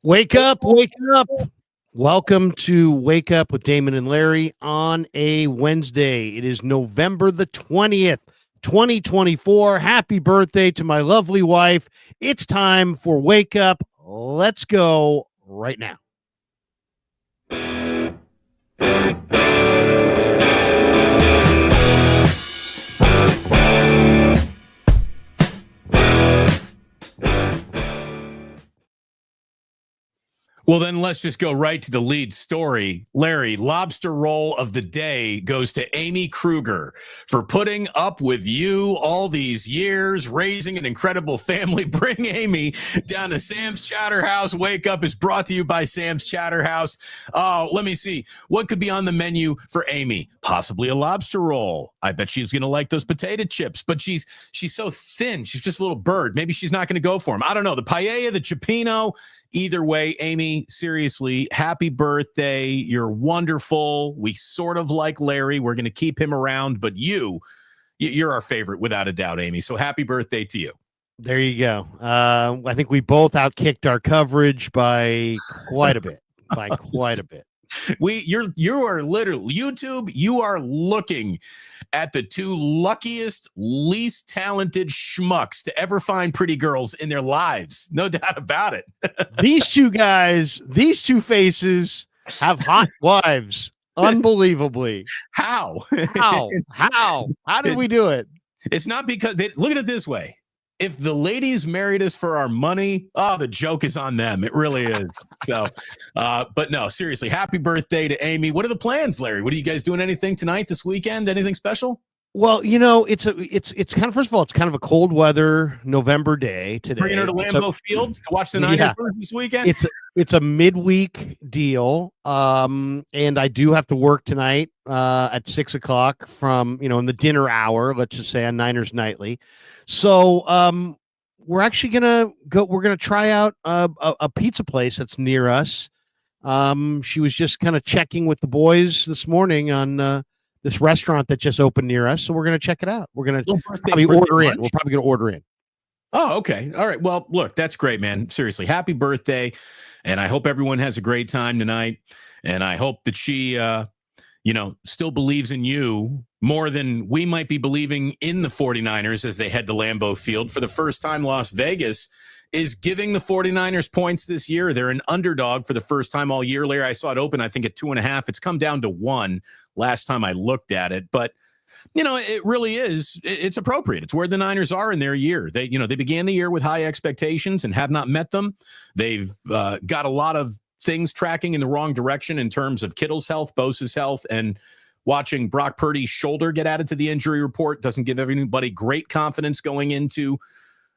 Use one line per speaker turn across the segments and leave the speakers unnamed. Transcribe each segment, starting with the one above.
Wake up, wake up. Welcome to Wake Up with Damon and Larry on a Wednesday. It is November the 20th, 2024. Happy birthday to my lovely wife. It's time for Wake Up. Let's go right now.
Well, then let's just go right to the lead story. Larry, lobster roll of the day goes to Amy Krueger for putting up with you all these years, raising an incredible family. Bring Amy down to Sam's Chowder House. Wake Up is brought to you by Sam's Chowder House. Oh, let me see. What could be on the menu for Amy? Possibly a lobster roll. I bet she's going to like those potato chips, but she's so thin. She's just a little bird. Maybe she's not going to go for them. I don't know. The paella, the cioppino. Either way, Amy, seriously, happy birthday. You're wonderful. We sort of like Larry. We're going to keep him around, but you're our favorite without a doubt, Amy. So happy birthday to you.
There you go. I think we both outkicked our coverage by quite a bit.
You are literally YouTube. You are looking at the two luckiest, least talented schmucks to ever find pretty girls in their lives. No doubt about it.
These two guys, these two faces have hot wives. Unbelievably.
How
did we do it?
It's not because look at it this way. If the ladies married us for our money, the joke is on them. It really is. So, but no, seriously, happy birthday to Amy. What are the plans, Larry? What are you guys doing? Anything tonight, this weekend? Anything special?
Well, you know, it's kind of, first of all, it's kind of a cold weather November day today.
Bringing her to Lambeau Field to watch the Niners this weekend.
It's a midweek deal, and I do have to work tonight at 6:00 from in the dinner hour. Let's just say on Niners Nightly. So we're actually gonna go. We're gonna try out a pizza place that's near us. She was just kind of checking with the boys this morning on this restaurant that just opened near us. So we're gonna check it out. We're gonna probably order in. We're probably gonna order in.
Oh, okay. All right. Well, look, that's great, man. Seriously, happy birthday. And I hope everyone has a great time tonight. And I hope that she, still believes in you more than we might be believing in the 49ers as they head to Lambeau Field. For the first time, Las Vegas is giving the 49ers points this year. They're an underdog for the first time all year. Larry, I saw it open, I think, at 2.5. It's come down to 1 last time I looked at it. But it really is. It's appropriate. It's where the Niners are in their year. They began the year with high expectations and have not met them. They've got a lot of things tracking in the wrong direction in terms of Kittle's health, Bosa's health, and watching Brock Purdy's shoulder get added to the injury report doesn't give anybody great confidence going into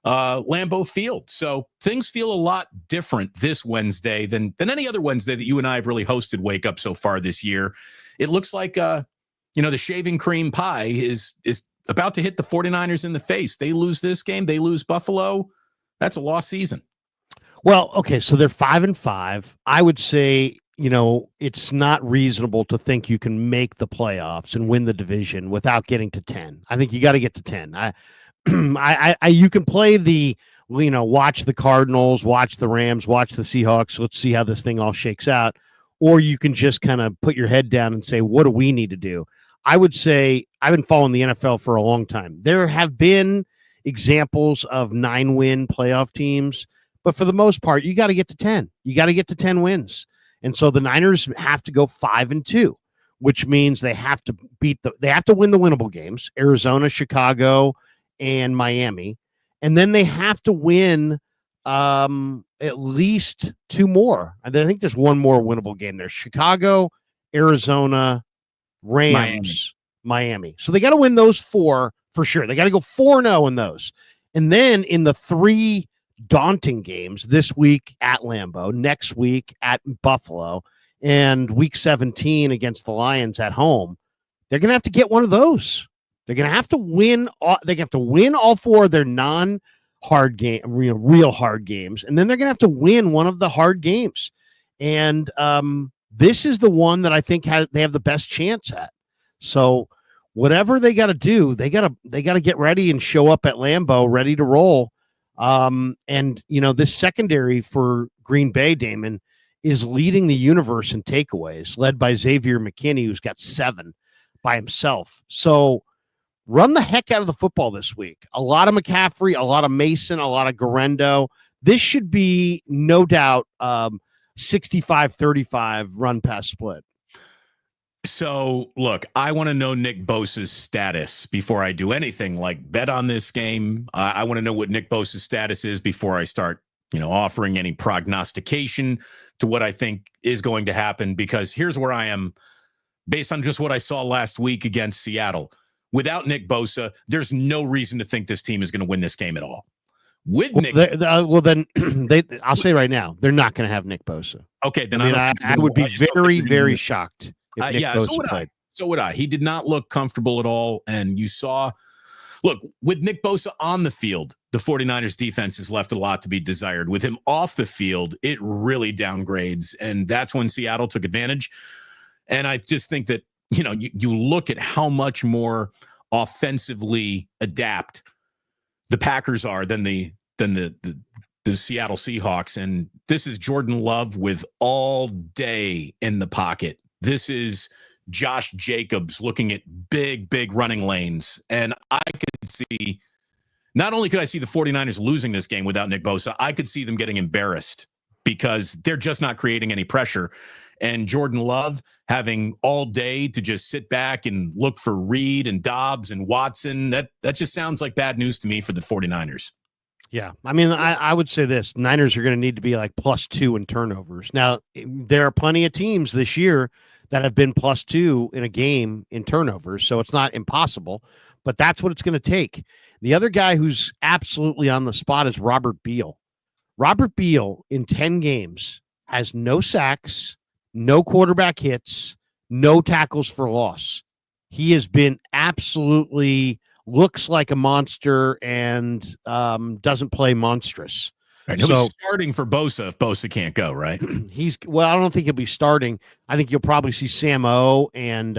Lambeau Field. So things feel a lot different this Wednesday than any other Wednesday that you and I have really hosted Wake Up so far this year. It looks like the shaving cream pie is about to hit the 49ers in the face. They lose this game. They lose Buffalo. That's a lost season.
Well, okay, so they're 5-5. I would say, it's not reasonable to think you can make the playoffs and win the division without getting to 10. I think you got to get to 10. You can play the, watch the Cardinals, watch the Rams, watch the Seahawks. Let's see how this thing all shakes out. Or you can just kind of put your head down and say, what do we need to do? I would say I've been following the NFL for a long time. There have been examples of 9-win playoff teams, but for the most part, you got to get to 10. You got to get to 10 wins. And so the Niners have to go 5-2, which means they have to they have to win the winnable games, Arizona, Chicago, and Miami. And then they have to win at least 2 more. I think there's one more winnable game. There's Chicago, Arizona, Rams, Miami. So they got to win those 4 for sure. They got to go 4-0 in those. And then in the 3 daunting games this week at Lambeau, next week at Buffalo, and week 17 against the Lions at home, they're going to have to get one of those. They're going to have to win. They have to win all 4 of their non-hard game, real hard games, and then they're going to have to win one of the hard games. And this is the one that I think they have the best chance at. So whatever they got to do, they got to get ready and show up at Lambeau ready to roll. And this secondary for Green Bay, Damon, is leading the universe in takeaways, led by Xavier McKinney, who's got 7 by himself. So run the heck out of the football this week. A lot of McCaffrey, a lot of Mason, a lot of Garendo. This should be, no doubt, 65-35 run pass split.
So, look, I want to know Nick Bosa's status before I do anything like bet on this game. I want to know what Nick Bosa's status is before I start, offering any prognostication to what I think is going to happen, because here's where I am based on just what I saw last week against Seattle. Without Nick Bosa, there's no reason to think this team is going to win this game at all. With Nick,
then I'll say right now, they're not going to have Nick Bosa.
Okay, then
I would be very, very shocked.
So would I. He did not look comfortable at all. And you saw, look, with Nick Bosa on the field, the 49ers defense has left a lot to be desired. With him off the field, it really downgrades. And that's when Seattle took advantage. And I just think that, you look at how much more offensively adapt the Packers are than the Seattle Seahawks. And this is Jordan Love with all day in the pocket. This is Josh Jacobs looking at big running lanes. And I could see, not only could I see the 49ers losing this game without Nick Bosa, I could see them getting embarrassed because they're just not creating any pressure. And Jordan Love having all day to just sit back and look for Reed and Dobbs and Watson, that just sounds like bad news to me for the 49ers.
Yeah. I mean, I would say this. Niners are going to need to be like +2 in turnovers. Now, there are plenty of teams this year that have been +2 in a game in turnovers, so it's not impossible, but that's what it's going to take. The other guy who's absolutely on the spot is Robert Beal. Robert Beal, in 10 games, has no sacks, no quarterback hits, no tackles for loss. He has been absolutely looks like a monster and doesn't play monstrous.
Right, so starting for Bosa if Bosa can't go, right?
I don't think he'll be starting. I think you'll probably see Sam O and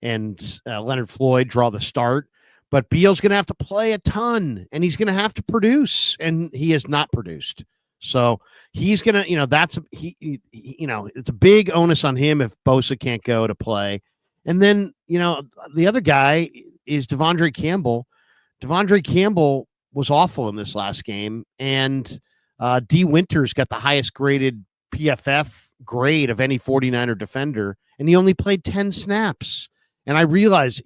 Leonard Floyd draw the start. But Beal's going to have to play a ton, and he's going to have to produce, and he has not produced. So he's going to, it's a big onus on him if Bosa can't go to play. And then, the other guy is Devondre Campbell. Devondre Campbell was awful in this last game, and D. Winters got the highest graded PFF grade of any 49er defender, and he only played 10 snaps. And I realize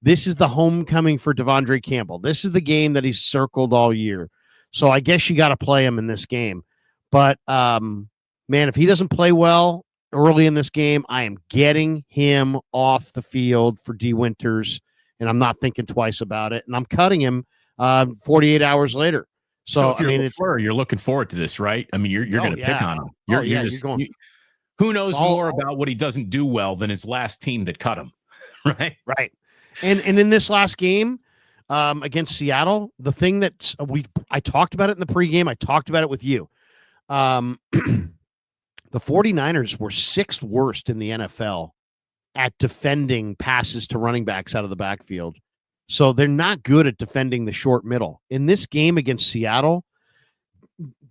this is the homecoming for Devondre Campbell. This is the game that he's circled all year. So I guess you got to play him in this game. But, man, if he doesn't play well early in this game, I am getting him off the field for D. Winters, and I'm not thinking twice about it. And I'm cutting him 48 hours later.
So if you're LaFleur, you're looking forward to this, right? I mean, you're going to pick on him. You're going. Who knows more about what he doesn't do well than his last team that cut him, right?
Right. And in this last game against Seattle, the thing that I talked about it in the pregame, I talked about it with you. The 49ers were 6th worst in the NFL at defending passes to running backs out of the backfield. So they're not good at defending the short middle. In this game against Seattle,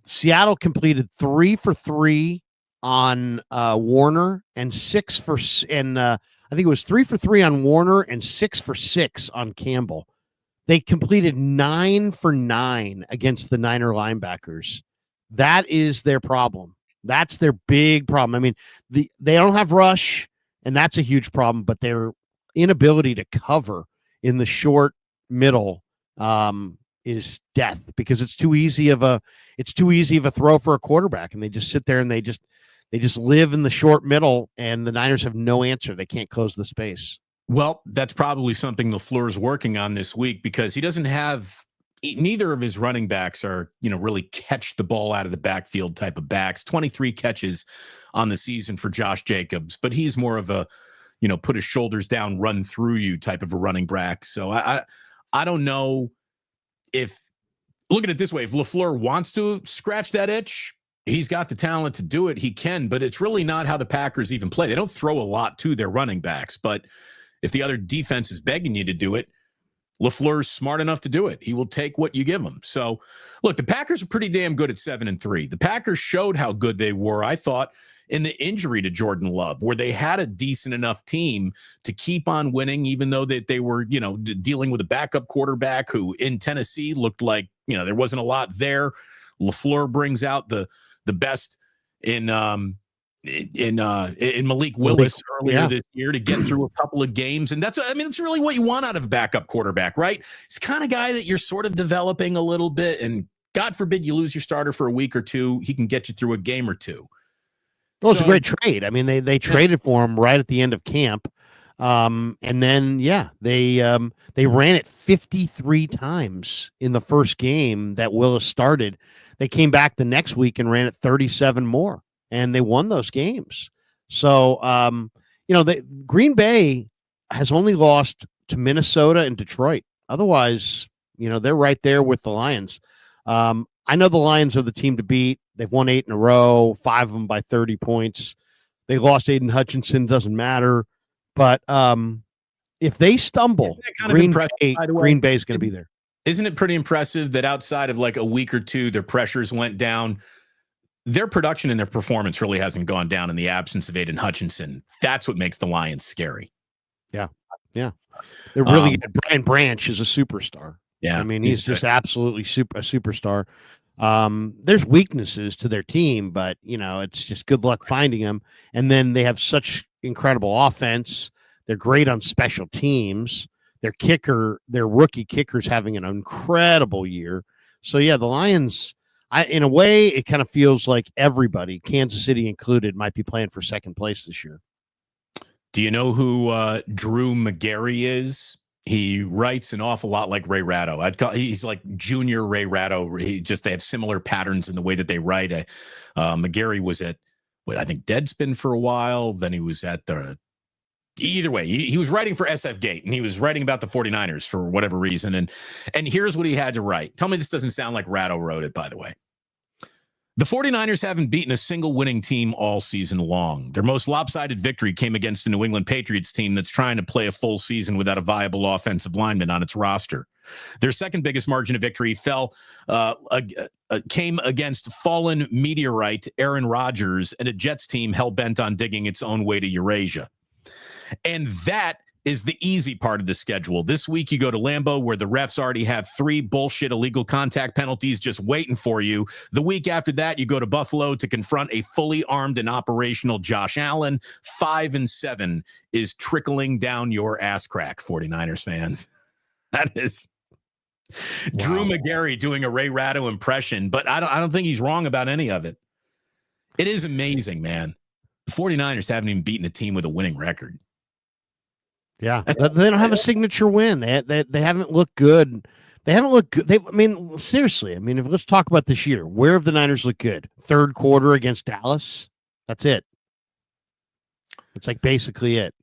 Seattle completed 3 for 3 on Warner and 6 for I think it was 3 for 3 on Warner and 6 for 6 on Campbell. They completed 9 for 9 against the Niner linebackers. That is their problem. That's their big problem. I mean, they don't have rush, and that's a huge problem, but their inability to cover in the short middle is death, because it's too easy of a throw for a quarterback, and they just sit there and they just live in the short middle, and the Niners have no answer. They can't close the space.
Well, that's probably something LaFleur is working on this week, because he doesn't have neither of his running backs are, really catch the ball out of the backfield type of backs. 23 catches on the season for Josh Jacobs, but he's more of a, put his shoulders down, run through you type of a running back. So I don't know if, look at it this way, if LaFleur wants to scratch that itch, he's got the talent to do it. He can, but it's really not how the Packers even play. They don't throw a lot to their running backs, but if the other defense is begging you to do it, LaFleur's smart enough to do it. He will take what you give him. So, look, the Packers are pretty damn good at 7-3. The Packers showed how good they were, I thought, in the injury to Jordan Love, where they had a decent enough team to keep on winning, even though they were, dealing with a backup quarterback who in Tennessee looked like, there wasn't a lot there. LaFleur brings out the best in Malik Willis earlier this year to get through a couple of games. And it's really what you want out of a backup quarterback, right? It's the kind of guy that you're sort of developing a little bit, and God forbid you lose your starter for a week or two, he can get you through a game or two.
Well, it's a great trade. I mean, they traded for him right at the end of camp. And then, they ran it 53 times in the first game that Willis started. They came back the next week and ran it 37 more, and they won those games. So, Green Bay has only lost to Minnesota and Detroit. Otherwise, they're right there with the Lions. I know the Lions are the team to beat. They've won 8 in a row, 5 of them by 30 points. They lost Aiden Hutchinson, doesn't matter. But if they stumble, Green Bay is going to be there.
Isn't it pretty impressive that outside of like a week or two, their pressures went down? Their production and their performance really hasn't gone down in the absence of Aiden Hutchinson. That's what makes the Lions scary.
Yeah. They're really good. Brian Branch is a superstar.
Yeah.
I mean, he's just absolutely a superstar. There's weaknesses to their team, but it's just good luck finding them. And then they have such incredible offense. They're great on special teams. Their rookie kicker's having an incredible year. So the Lions, in a way, it kind of feels like everybody, Kansas City included, might be playing for second place this year.
Do you know who Drew McGarry is? He writes an awful lot like Ray Ratto. He's like junior Ray Ratto. They have similar patterns in the way that they write. McGarry was at, I think, Deadspin for a while. Then he was at either way, he was writing for SF Gate, and he was writing about the 49ers for whatever reason. And here's what he had to write. Tell me this doesn't sound like Ratto wrote it, by the way. The 49ers haven't beaten a single winning team all season long. Their most lopsided victory came against the New England Patriots team that's trying to play a full season without a viable offensive lineman on its roster. Their second biggest margin of victory came against fallen meteorite Aaron Rodgers and a Jets team hell-bent on digging its own way to Eurasia. And that is the easy part of the schedule. This week, you go to Lambeau, where the refs already have 3 bullshit illegal contact penalties just waiting for you. The week after that, you go to Buffalo to confront a fully armed and operational Josh Allen. 5-7 is trickling down your ass crack, 49ers fans. That is Drew McGarry doing a Ray Ratto impression, but I don't think he's wrong about any of it. It is amazing, man. The 49ers haven't even beaten a team with a winning record.
Yeah, they don't have a signature win. They haven't looked good. They haven't looked good. Seriously. Let's talk about this year. Where have the Niners looked good? Third quarter against Dallas. That's it. It's like basically it.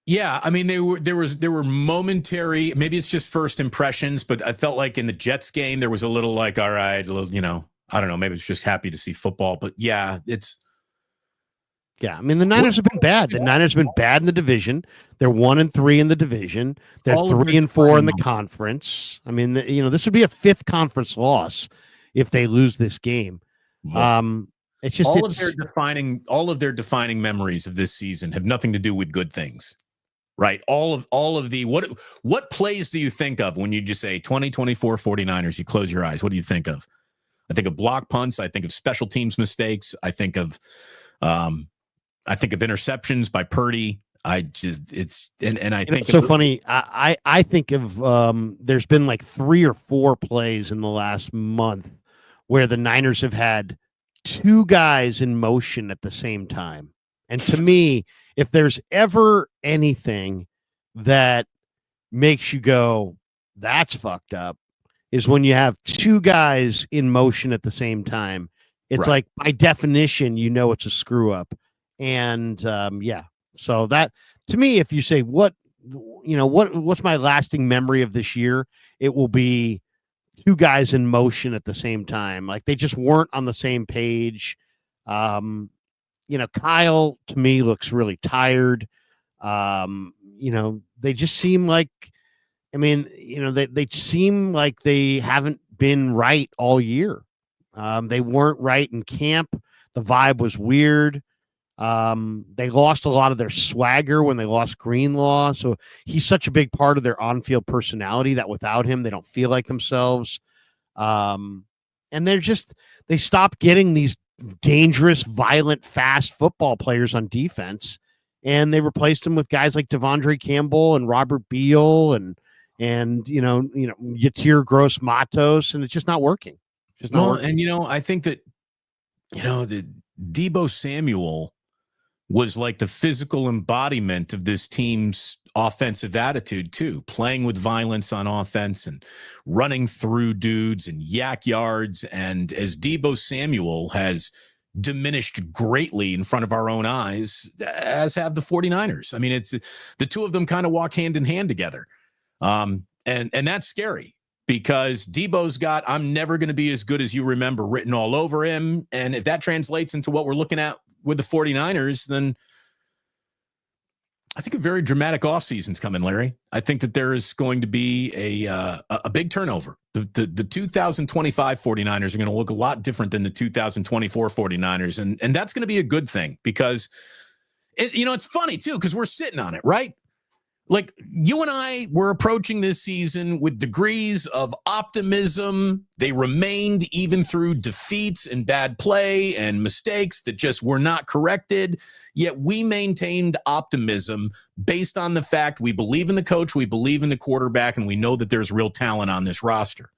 Yeah, there were momentary. Maybe it's just first impressions, but I felt like in the Jets game there was a little like, all right, I don't know. Maybe it's just happy to see football, but yeah, it's.
Yeah, the Niners have been bad. The Niners have been bad in the division. They're 1-3 in the division. They're 3-4 in the conference. This would be a 5th conference loss if they lose this game. It's just all
of their defining memories of this season have nothing to do with good things, right? All of the what plays do you think of when you just say 2024 49ers? You close your eyes. What do you think of? I think of block punts. I think of special teams mistakes. I think of interceptions by Purdy. I think
it's so funny. I think of there's been like 3 or 4 plays in the last month where the Niners have had 2 guys in motion at the same time. And to me, if there's ever anything that makes you go, that's fucked up, is when you have 2 guys in motion at the same time. It's like, by definition, it's a screw up. And so that, to me, if you say what's my lasting memory of this year, it will be 2 guys in motion at the same time. Like, they just weren't on the same page. Kyle, to me, looks really tired. They just seem like I mean, they seem like they haven't been right all year. They weren't right in camp. The vibe was weird. They lost a lot of their swagger when they lost Greenlaw. So he's such a big part of their on-field personality that without him, they don't feel like themselves. And they stopped getting these dangerous, violent, fast football players on defense. And they replaced them with guys like Devondre Campbell and Robert Beal and Yatir Gross Matos, and it's just not working.
And I think that the Deebo Samuel was like the physical embodiment of this team's offensive attitude too, playing with violence on offense and running through dudes and yak yards. And as Deebo Samuel has diminished greatly in front of our own eyes, as have the 49ers. I mean, it's the two of them kind of walk hand in hand together. And that's scary because Deebo's got, I'm never going to be as good as you remember written all over him. And if that translates into what we're looking at with the 49ers, then I think a very dramatic offseason's coming, Larry. I think that there is going to be a big turnover. The 2025 49ers are going to look a lot different than the 2024 49ers. And that's going to be a good thing because, it's funny, too, because we're sitting on it, right? Like you and I were approaching this season with degrees of optimism. They remained even through defeats and bad play and mistakes that just were not corrected. Yet we maintained optimism based on the fact we believe in the coach, we believe in the quarterback, and we know that there's real talent on this roster.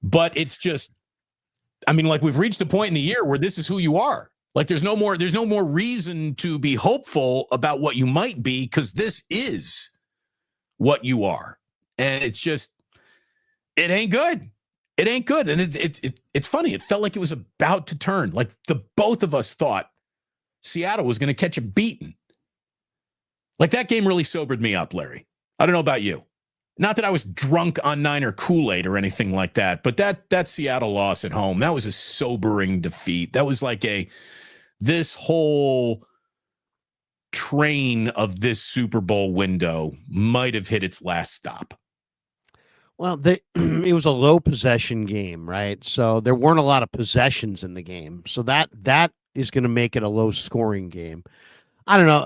But it's just, we've reached a point in the year where this is who you are. Like there's no more reason to be hopeful about what you might be because this is what you are. And it's just, it ain't good. It ain't good. And it's funny. It felt like it was about to turn. Like the both of us thought Seattle was going to catch a beating. Like that game really sobered me up, Larry. I don't know about you. Not that I was drunk on Niner Kool-Aid or anything like that, but that Seattle loss at home, that was a sobering defeat. That was like this whole train of this Super Bowl window might have hit its last stop.
Well, it was a low possession game, right? So there weren't a lot of possessions in the game. So that is going to make it a low scoring game. I don't know.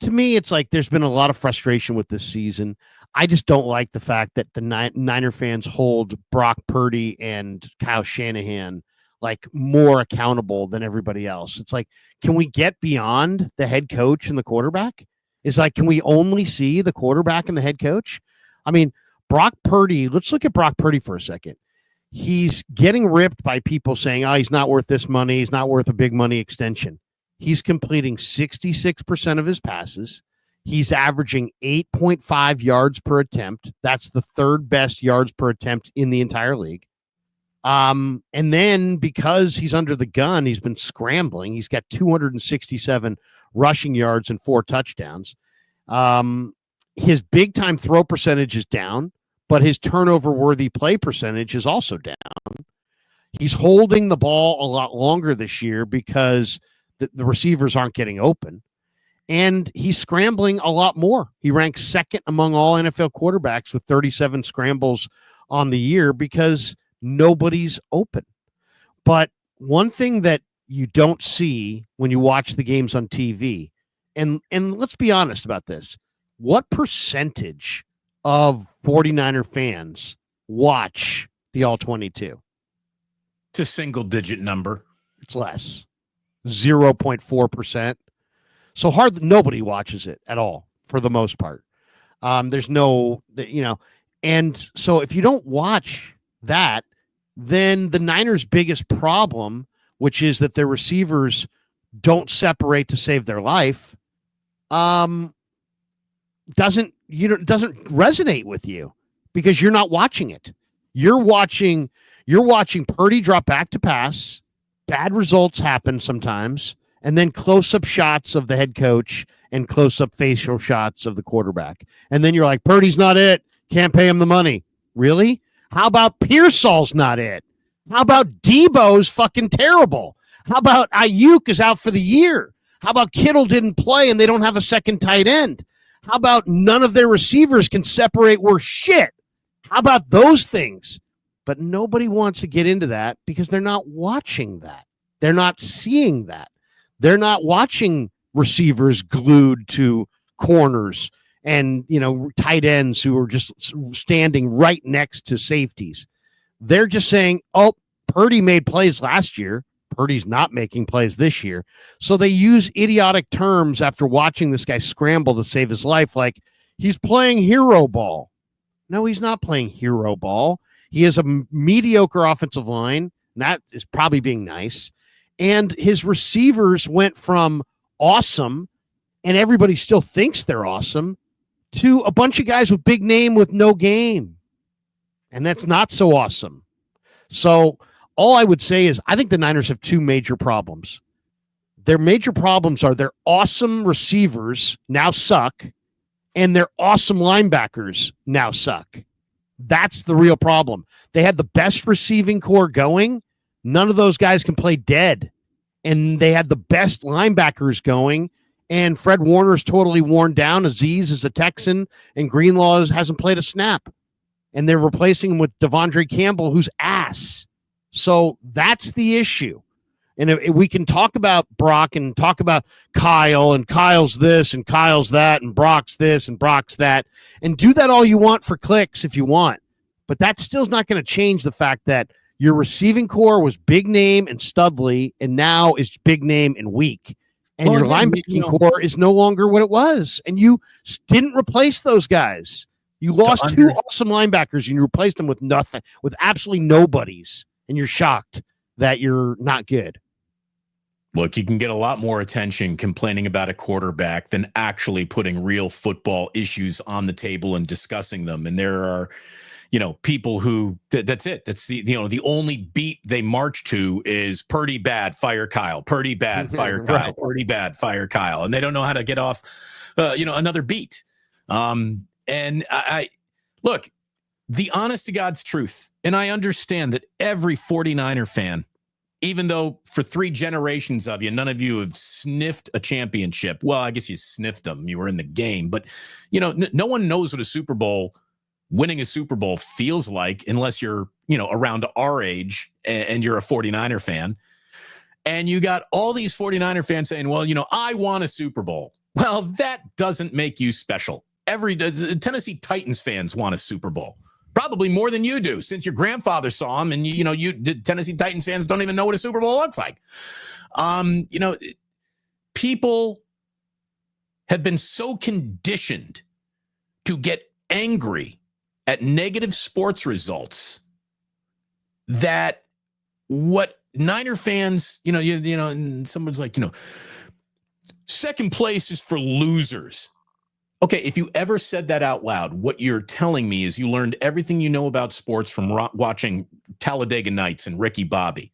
To me, it's like there's been a lot of frustration with this season. I just don't like the fact that the Niner fans hold Brock Purdy and Kyle Shanahan like more accountable than everybody else. It's like, can we get beyond the head coach and the quarterback? It's like, can we only see the quarterback and the head coach? I mean, Brock Purdy, let's look at Brock Purdy for a second. He's getting ripped by people saying, oh, he's not worth this money. He's not worth a big money extension. He's completing 66% of his passes. He's averaging 8.5 yards per attempt. That's the third best yards per attempt in the entire league. And then because he's under the gun, he's been scrambling. He's got 267 rushing yards and 4 touchdowns. His big time throw percentage is down, but his turnover worthy play percentage is also down. He's holding the ball a lot longer this year because the receivers aren't getting open. And he's scrambling a lot more. He ranks second among all NFL quarterbacks with 37 scrambles on the year because nobody's open. But one thing that you don't see when you watch the games on TV, and let's be honest about this, what percentage of 49er fans watch the All-22?
It's a single-digit number.
It's less. 0.4%. So nobody watches it at all for the most part. There's no, and so if you don't watch that, then the Niners' biggest problem, which is that their receivers don't separate to save their life, doesn't resonate with you because you're not watching it. You're watching Purdy drop back to pass. Bad results happen sometimes. And then close-up shots of the head coach and close-up facial shots of the quarterback. And then you're like, Purdy's not it. Can't pay him the money. Really? How about Pearsall's not it? How about Deebo's fucking terrible? How about Ayuk is out for the year? How about Kittle didn't play and they don't have a second tight end? How about none of their receivers can separate worth shit? How about those things? But nobody wants to get into that because they're not watching that. They're not seeing that. They're not watching receivers glued to corners and, tight ends who are just standing right next to safeties. They're just saying, oh, Purdy made plays last year. Purdy's not making plays this year. So they use idiotic terms after watching this guy scramble to save his life, like he's playing hero ball. No, he's not playing hero ball. He has a mediocre offensive line. And that is probably being nice. And his receivers went from awesome, and everybody still thinks they're awesome, to a bunch of guys with big name with no game. And that's not so awesome. So all I would say is I think the Niners have two major problems. Their major problems are their awesome receivers now suck, and their awesome linebackers now suck. That's the real problem. They had the best receiving core going. None of those guys can play dead. And they had the best linebackers going. And Fred Warner's totally worn down. Aziz is a Texan, and Greenlaw hasn't played a snap. And they're replacing him with Devondre Campbell, who's ass. So that's the issue. And if we can talk about Brock and talk about Kyle, and Kyle's this and Kyle's that, and Brock's this and Brock's that, and do that all you want for clicks if you want. But that still's not going to change the fact that your receiving core was big name and Studley, and now is big name and weak. And your linebacking core is no longer what it was. And you didn't replace those guys. You lost two awesome linebackers, and you replaced them with nothing, with absolutely nobodies. And you're shocked that you're not good.
Look, you can get a lot more attention complaining about a quarterback than actually putting real football issues on the table and discussing them. And there are, people who that's it. That's the only beat they march to is Purdy bad, fire Kyle. Purdy bad, fire Kyle.
Right.
Purdy bad, fire Kyle. And they don't know how to get off, another beat. And I look, the honest to God's truth. And I understand that every 49er fan, even though for 3 generations of you, none of you have sniffed a championship. Well, I guess you sniffed them. You were in the game. But, no one knows what winning a Super Bowl feels like unless you're, around our age and you're a 49er fan. And you got all these 49er fans saying, well, I won a Super Bowl. Well, that doesn't make you special. Every Tennessee Titans fans want a Super Bowl. Probably more than you do, since your grandfather saw them, and you Tennessee Titans fans don't even know what a Super Bowl looks like. People have been so conditioned to get angry at negative sports results that what Niner fans, and someone's like, second place is for losers. Okay, if you ever said that out loud, what you're telling me is you learned everything you know about sports from watching Talladega Nights and Ricky Bobby.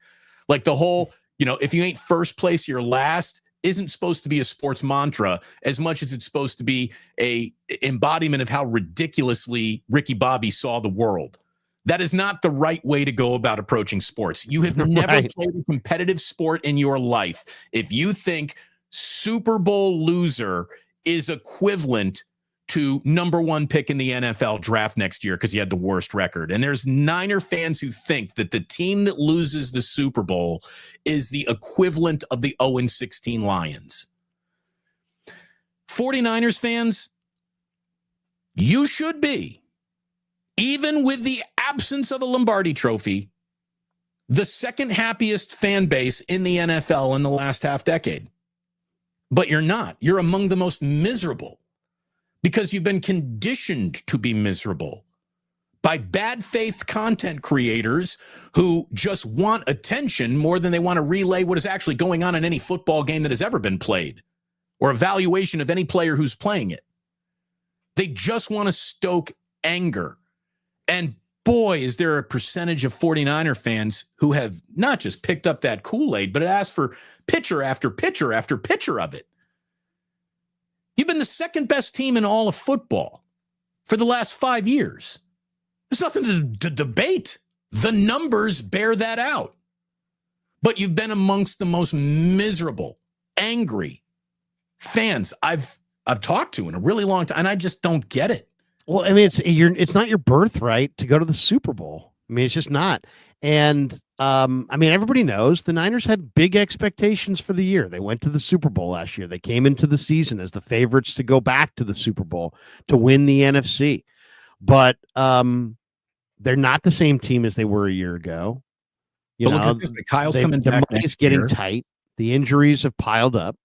Like the whole, if you ain't first place, you're last isn't supposed to be a sports mantra as much as it's supposed to be a embodiment of how ridiculously Ricky Bobby saw the world. That is not the right way to go about approaching sports. You have never
Right.
played a competitive sport in your life if you think Super Bowl loser is equivalent to number 1 pick in the NFL draft next year because he had the worst record. And there's Niner fans who think that the team that loses the Super Bowl is the equivalent of the 0-16 Lions. 49ers fans, you should be, even with the absence of a Lombardi trophy, the second happiest fan base in the NFL in the last half decade. But you're not. You're among the most miserable because you've been conditioned to be miserable by bad faith content creators who just want attention more than they want to relay what is actually going on in any football game that has ever been played or evaluation of any player who's playing it. They just want to stoke anger. And boy, is there a percentage of 49er fans who have not just picked up that Kool-Aid, but asked for pitcher after pitcher after pitcher of it. You've been the second best team in all of football for the last 5 years. There's nothing to debate. The numbers bear that out. But you've been amongst the most miserable, angry fans I've I've talked to in a really long time, and I just don't get it.
Well, I mean, it's not your birthright to go to the Super Bowl. I mean, it's just not. And I mean, everybody knows the Niners had big expectations for the year. They went to the Super Bowl last year. They came into the season as the favorites to go back to the Super Bowl to win the NFC. But they're not the same team as they were a year ago. You know,
look at this, Kyle's coming
the
back.
money's getting tight. The injuries have piled up.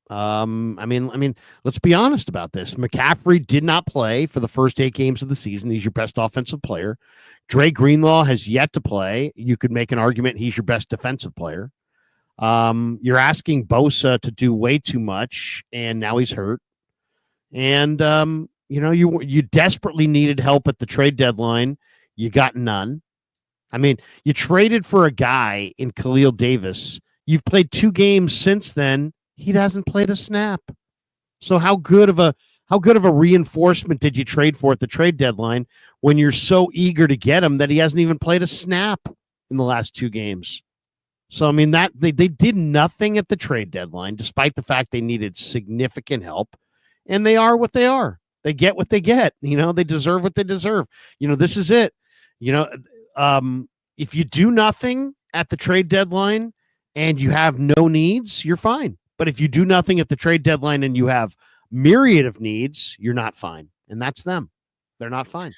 I mean, let's be honest about this. McCaffrey did not play for the first 8 games of the season. He's your best offensive player. Dre Greenlaw has yet to play. You could make an argument he's your best defensive player. You're asking Bosa to do way too much, and now he's hurt. And you desperately needed help at the trade deadline. You got none. I mean, you traded for a guy in Khalil Davis. You've played 2 games since then. He hasn't played a snap. So how good of a reinforcement did you trade for at the trade deadline when you're so eager to get him that he hasn't even played a snap in the last 2 games? So I mean that they did nothing at the trade deadline, despite the fact they needed significant help, and they are what they are. They get what they get. They deserve what they deserve. This is it. If you do nothing at the trade deadline and you have no needs, you're fine. But if you do nothing at the trade deadline and you have myriad of needs, you're not fine. And that's them. They're not fine.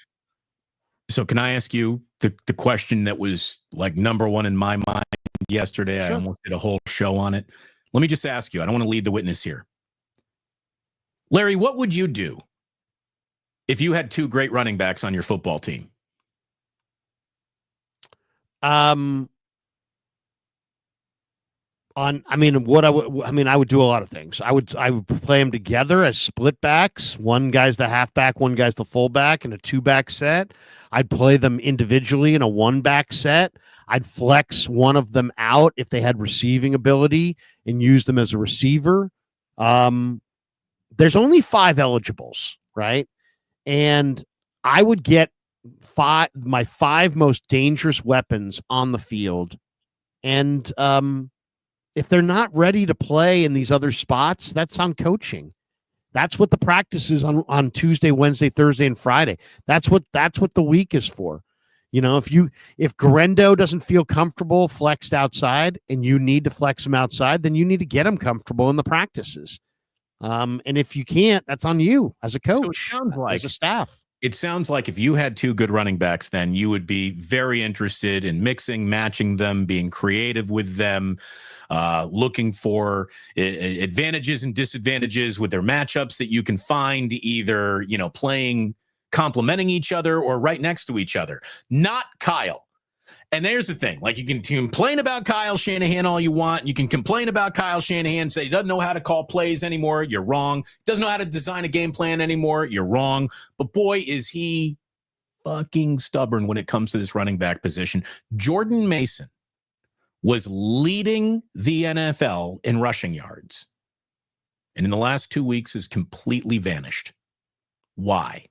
So can I ask you the question that was like number one in my mind yesterday? Sure. I almost did a whole show on it. Let me just ask you. I don't want to lead the witness here. Larry, what would you do if you had 2 great running backs on your football team? I would do a lot of things. I would play them together as split backs. One guy's the halfback, one guy's the fullback in a 2-back set. I'd play them individually in a 1-back set. I'd flex one of them out if they had receiving ability and use them as a receiver. There's only 5 eligibles, right? And I would get my 5 most dangerous weapons on the field. And if they're not ready to play in these other spots, that's on coaching. That's what the practice is on Tuesday, Wednesday, Thursday, and Friday. That's what the week is for. If Garendo doesn't feel comfortable flexed outside and you need to flex him outside, then you need to get him comfortable in the practices. And if you can't, that's on you as a coach, as a staff. It sounds like if you had 2 good running backs, then you would be very interested in mixing, matching them, being creative with them, looking for advantages and disadvantages with their matchups that you can find either, complementing each other or right next to each other. Not Kyle. And there's the thing, like you can complain about Kyle Shanahan all you want. You can complain about Kyle Shanahan, say he doesn't know how to call plays anymore. You're wrong. Doesn't know how to design a game plan anymore. You're wrong. But boy, is he fucking stubborn when it comes to this running back position. Jordan Mason was leading the NFL in rushing yards. And in the last 2 weeks has completely vanished. Why?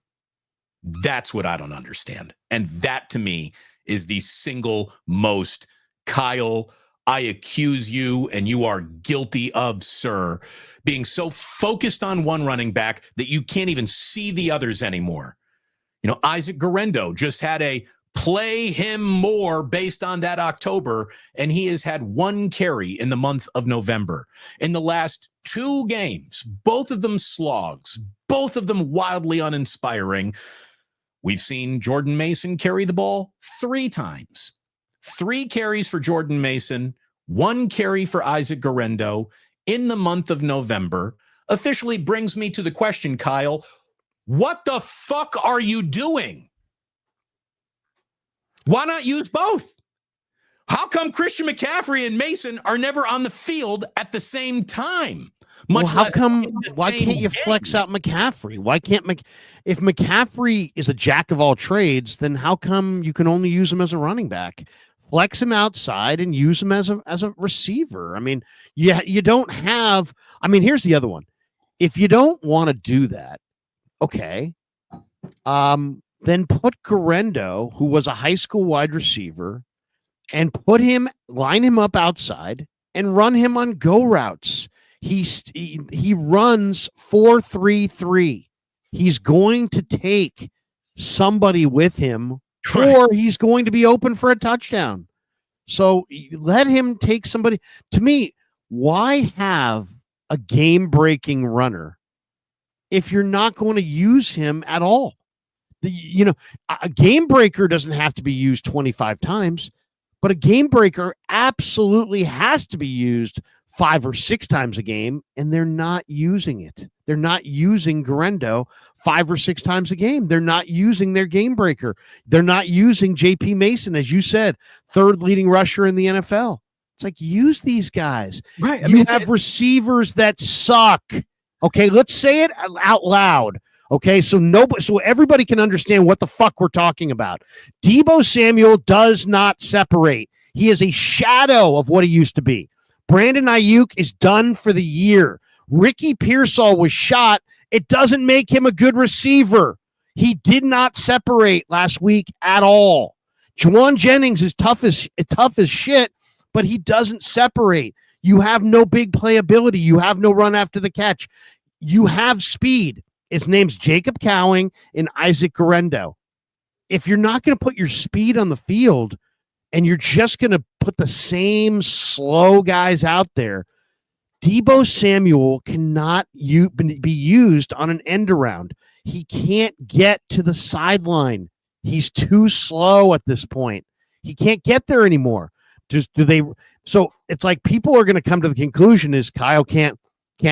That's what I don't understand. And that to me is the single most Kyle, I accuse you and you are guilty of, sir, being so focused on one running back that you can't even see the others anymore. Isaac Garendo just had a play him more based on that October, and he has had 1 carry in the month of November. In the last 2 games, both of them slogs, both of them wildly uninspiring. We've seen Jordan Mason carry the ball 3 times. 3 carries for Jordan Mason, 1 carry for Isaac Garendo in the month of November. Officially brings me to the question, Kyle, what the fuck are you doing? Why not use both? How come Christian McCaffrey and Mason are never on the field at the same time?
Why can't you flex out McCaffrey? Why can't if McCaffrey is a jack of all trades, then how come you can only use him as a running back? Flex him outside and use him as a receiver. I mean, you don't have. I mean, here's the other one. If you don't want to do that, okay, then put Garendo, who was a high school wide receiver, and line him up outside and run him on go routes. He runs 4-3-3. He's going to take somebody with him, or he's going to be open for a touchdown. So let him take somebody. To me, why have a game-breaking runner if you're not going to use him at all? A game breaker doesn't have to be used 25 times, but a game breaker absolutely has to be used 5 or 6 times a game, and they're not using it. They're not using Guerrero 5 or 6 times a game. They're not using their game breaker. They're not using J.P. Mason, as you said, third leading rusher in the NFL. It's like, use these guys.
Right.
You have receivers that suck. Okay, let's say it out loud. Okay, so everybody can understand what the fuck we're talking about. Deebo Samuel does not separate. He is a shadow of what he used to be. Brandon Ayuk is done for the year. Ricky Pearsall was shot. It doesn't make him a good receiver. He did not separate last week at all. Juwan Jennings is tough as shit, but he doesn't separate. You have no big playability. You have no run after the catch. You have speed. His name's Jacob Cowing and Isaac Guerrero. If you're not going to put your speed on the field and you're just going to put the same slow guys out there, Deebo Samuel cannot be used on an end around. He can't get to the sideline. He's too slow at this point. He can't get there anymore. So it's like people are going to come to the conclusion is Kyle can't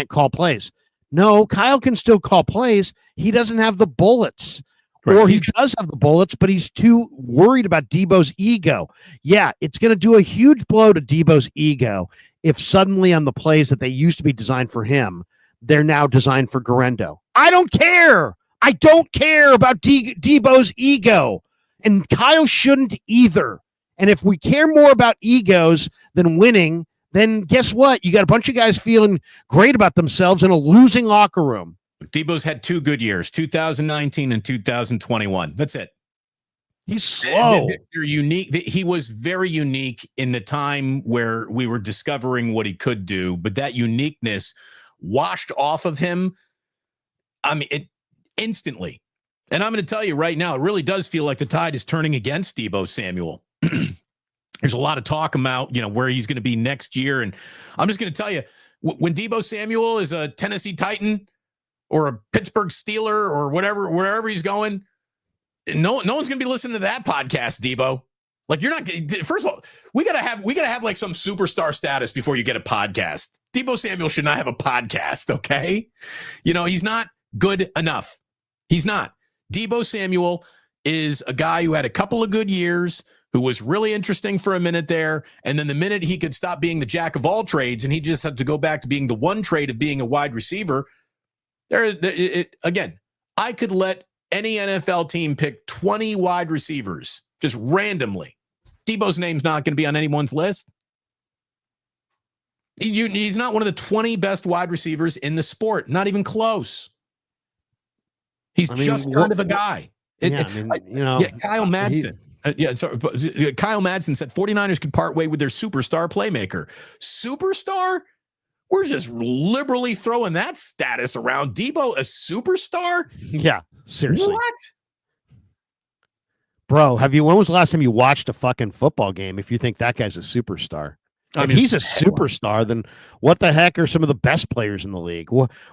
call plays. No, Kyle can still call plays. He doesn't have the bullets. Right. Or he does have the bullets, but he's too worried about Deebo's ego. Yeah, it's going to do a huge blow to Deebo's ego if suddenly on the plays that they used to be designed for him, they're now designed for Guerrero. I don't care. I don't care about Deebo's ego. And Kyle shouldn't either. And if we care more about egos than winning, then guess what? You got a bunch of guys feeling great about themselves in a losing locker room.
Deebo's had 2 good years, 2019 and 2021. That's it.
He's slow.
They're unique. He was very unique in the time where we were discovering what he could do, but that uniqueness washed off of him. I mean, instantly. And I'm going to tell you right now, it really does feel like the tide is turning against Deebo Samuel. There's a lot of talk about, where he's going to be next year. And I'm just going to tell you, when Deebo Samuel is a Tennessee Titan or a Pittsburgh Steeler or wherever he's going, no one's going to be listening to that podcast, Deebo. Like, you're not. First of all, we gotta have like some superstar status before you get a podcast. Deebo Samuel should not have a podcast. Okay, he's not good enough. He's not. Deebo Samuel is a guy who had a couple of good years, who was really interesting for a minute there. And then the minute he could stop being the jack of all trades and he just had to go back to being the one trade of being a wide receiver, again, I could let any NFL team pick 20 wide receivers just randomly. Deebo's name's not going to be on anyone's list. He's not one of the 20 best wide receivers in the sport. Not even close. He's just kind of a guy. Kyle Madsen. Kyle Madsen said 49ers could part way with their superstar playmaker. Superstar? We're just liberally throwing that status around. Deebo, a superstar?
Yeah, seriously.
What?
Bro, when was the last time you watched a fucking football game if you think that guy's a superstar? If he's a superstar, then what the heck are some of the best players in the league?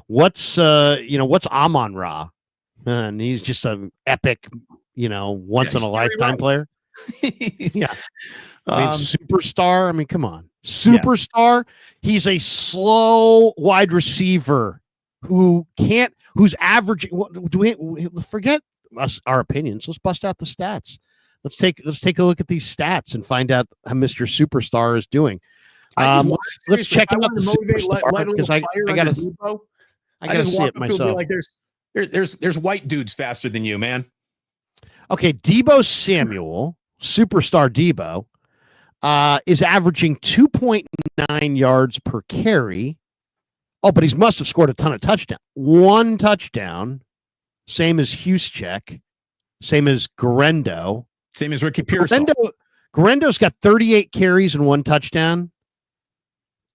What's Amon-Ra? And he's just an epic, once in a lifetime player. Yeah. Superstar. I mean, come on. Superstar. Yeah. He's a slow wide receiver who's averaging. Do we forget our opinions? Let's bust out the stats. Let's take a look at these stats and find out how Mr. Superstar is doing. Let's check out the superstar because I gotta see it myself.
Like there's white dudes faster than you, man.
Okay, Deebo Samuel, superstar Deebo, is averaging 2.9 yards per carry. Oh, but he must have scored a ton of touchdowns. 1 touchdown, same as Juszczyk, same as Guerrero.
Same as Ricky Pearsall.
Guerrendo's got 38 carries and 1 touchdown.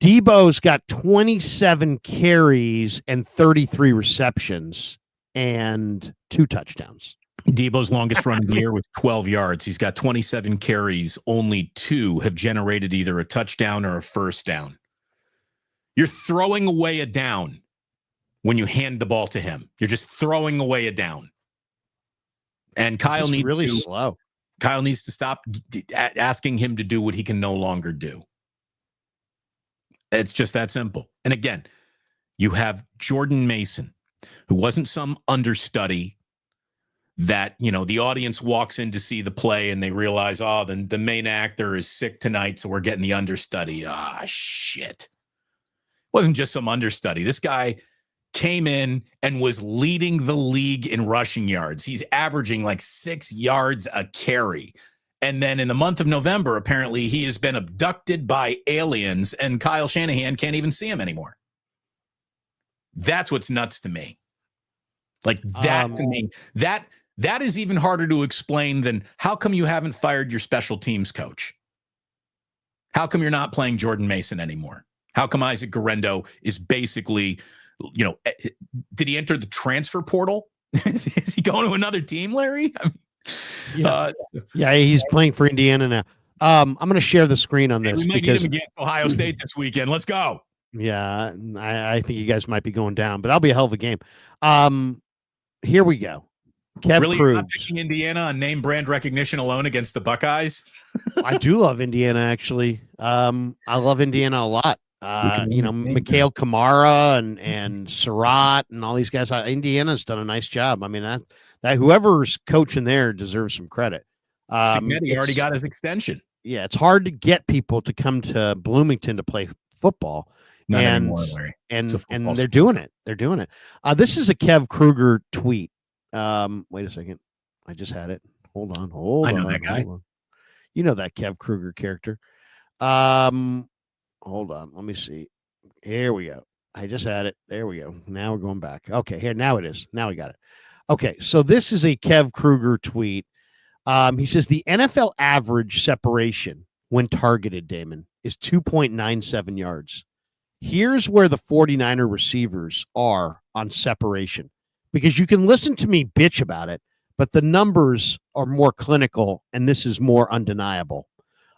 Deebo's got 27 carries and 33 receptions and 2 touchdowns.
Deebo's longest run of the year was 12 yards. He's got 27 carries. Only 2 have generated either a touchdown or a first down. You're throwing away a down when you hand the ball to him. You're just throwing away a down. And Kyle needs
really slow.
Kyle needs to stop asking him to do what he can no longer do. It's just that simple. And again, you have Jordan Mason, who wasn't some understudy that, the audience walks in to see the play and they realize, the main actor is sick tonight, so we're getting the understudy. Shit. Wasn't just some understudy. This guy came in and was leading the league in rushing yards. He's averaging like 6 yards a carry. And then in the month of November, apparently he has been abducted by aliens and Kyle Shanahan can't even see him anymore. That's what's nuts to me. Like that to me, that is even harder to explain than how come you haven't fired your special teams coach? How come you're not playing Jordan Mason anymore? How come Isaac Guerrero is basically, did he enter the transfer portal? Is he going to another team, Larry? I mean,
yeah, he's playing for Indiana now. I'm going to share the screen on this.
We might need him against Ohio State this weekend. Let's go.
Yeah, I think you guys might be going down, but that'll be a hell of a game. Here we go. Kev
really,
Krueger.
you're not picking Indiana on name brand recognition alone against the Buckeyes?
I do love Indiana, actually. I love Indiana a lot. Mikhail Kamara and Surratt and all these guys. Indiana's done a nice job. I mean, that whoever's coaching there deserves some credit.
Signetti already got his extension.
Yeah, it's hard to get people to come to Bloomington to play football.
Not anymore, Larry.
And they're doing it. They're doing it. This is a Kev Krueger tweet. Wait a second. I just had it. Hold on.
I know that guy.
You know that Kev Krueger character. Hold on. Let me see. Here we go. I just had it. There we go. Now we're going back. Okay, here. Now it is. Now we got it. Okay, so this is a Kev Krueger tweet. He says the NFL average separation when targeted, Damon, is 2.97 yards. Here's where the 49er receivers are on separation, because you can listen to me bitch about it, but the numbers are more clinical, and this is more undeniable.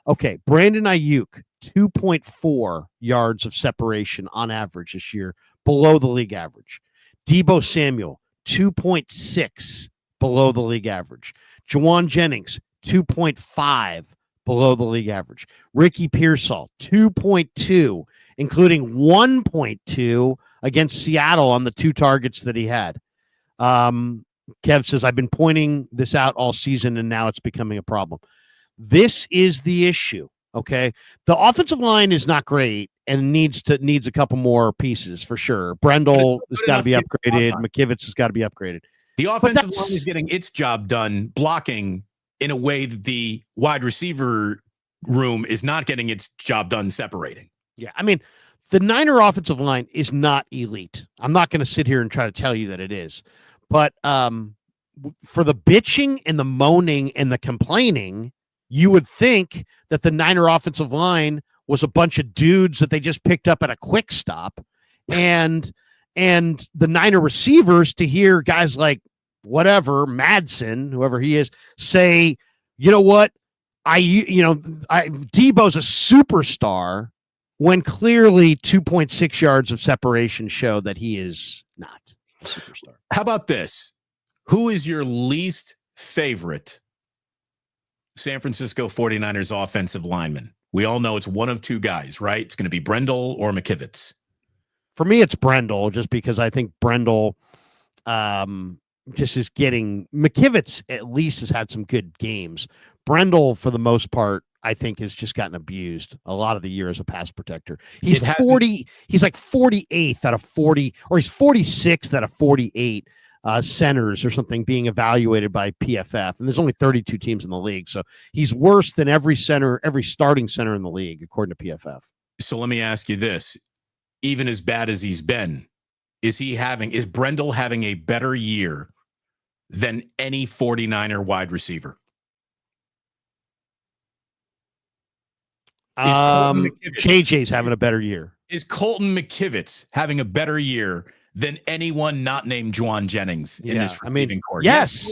Okay, Brandon Ayuk, 2.4 yards of separation on average this year, below the league average. Deebo Samuel, 2.6 below the league average. Jawan Jennings, 2.5 below the league average. Ricky Pearsall, 2.2, including 1.2 against Seattle on the 2 targets that he had. Kev says, I've been pointing this out all season, and now it's becoming a problem. This is the issue, okay? The offensive line is not great and needs a couple more pieces for sure. Brendel has got to be upgraded. McKivitz has got to be upgraded.
The offensive line is getting its job done blocking in a way that the wide receiver room is not getting its job done separating.
Yeah, I mean, the Niner offensive line is not elite. I'm not going to sit here and try to tell you that it is. But for the bitching and the moaning and the complaining, you would think that the Niner offensive line was a bunch of dudes that they just picked up at a quick stop. And the Niner receivers, to hear guys like whatever, Madsen, whoever he is, say, you know what, Deebo's a superstar, when clearly 2.6 yards of separation show that he is not a superstar.
How about this? Who is your least favorite San Francisco 49ers offensive lineman? We all know it's one of 2 guys, right? It's going to be Brendel or McKivitz.
For me, it's Brendel, just because I think Brendel just is getting... McKivitz at least has had some good games. Brendel, for the most part, I think has just gotten abused a lot of the year as a pass protector. He's like 48th out of 40, or he's 46th out of 48 centers or something being evaluated by PFF. And there's only 32 teams in the league. So he's worse than every starting center in the league, according to PFF.
So let me ask you this. Even as bad as he's been, is Brendel having a better year than any 49er wide receiver? Is Colton McKivitz
JJ's having a better year.
Is Colton McKivitz having a better year than anyone not named Juwan Jennings in this receiving corps?
Yes.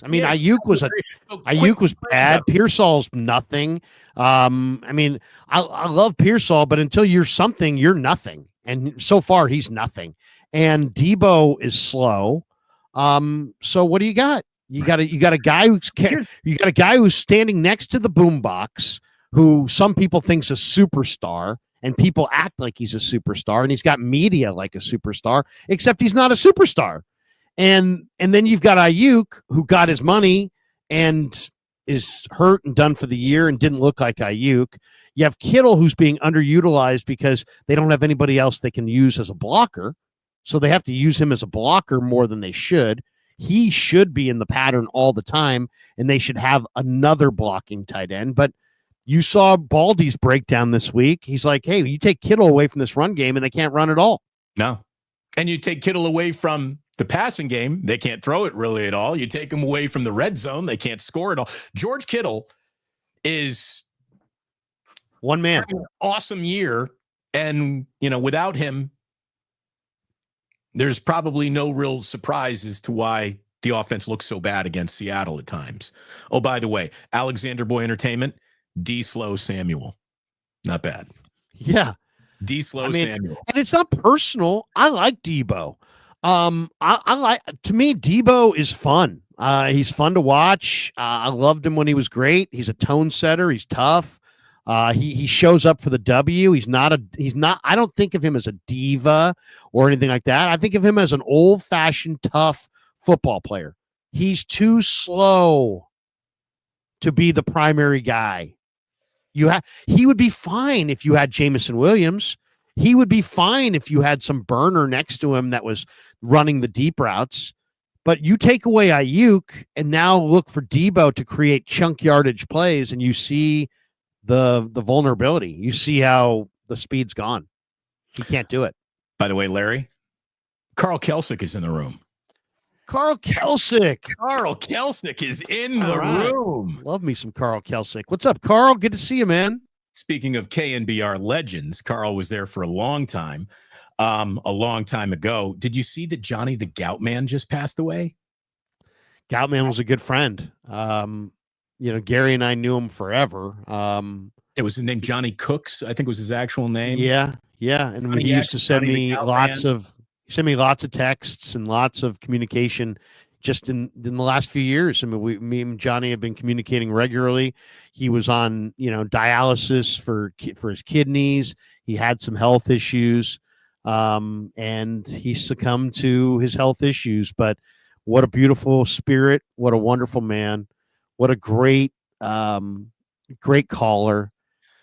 I mean, Ayuk was bad. Pearsall's nothing. I mean, I love Pearsall, but until you're something, you're nothing. And so far, he's nothing. And Deebo is slow. So what do you got? You got a guy who's standing next to the boombox, who some people think's a superstar. And people act like he's a superstar, and he's got media like a superstar, except he's not a superstar. And then you've got Ayuk, who got his money and is hurt and done for the year and didn't look like Ayuk. You have Kittle, who's being underutilized because they don't have anybody else they can use as a blocker. So they have to use him as a blocker more than they should. He should be in the pattern all the time, and they should have another blocking tight end. But you saw Baldy's breakdown this week. He's like, hey, you take Kittle away from this run game, and they can't run at all.
No. And you take Kittle away from the passing game, they can't throw it really at all. You take him away from the red zone, they can't score at all. George Kittle is
one man.
Awesome year. And, without him, there's probably no real surprise as to why the offense looks so bad against Seattle at times. Oh, by the way, Alexander Boy Entertainment, Deebo Samuel. Not bad.
Yeah.
Deebo Samuel.
And it's not personal. I like Deebo. To me, Deebo is fun. He's fun to watch. I loved him when he was great. He's a tone setter. He's tough. He shows up for the W. I don't think of him as a diva or anything like that. I think of him as an old-fashioned, tough football player. He's too slow to be the primary guy. He would be fine if you had Jamison Williams. He would be fine if you had some burner next to him that was running the deep routes. But you take away Ayuk and now look for Deebo to create chunk yardage plays, and you see the vulnerability. You see how the speed's gone. He can't do it.
By the way, Larry, Carl Kelsick is in the room.
Carl Kelsick
is in the room.
Love me some Carl Kelsick. What's up, Carl? Good to see you, man.
Speaking of KNBR legends, Carl was there for a long time ago. Did you see that Johnny the Gout Man just passed away?
Gout Man was a good friend. Gary and I knew him forever.
It was his name, Johnny Cooks, I think was his actual name.
Yeah. And he used to send me lots of texts and lots of communication just in the last few years. I mean, me and Johnny have been communicating regularly. He was on, dialysis for his kidneys. He had some health issues, and he succumbed to his health issues. But what a beautiful spirit! What a wonderful man! What a great caller!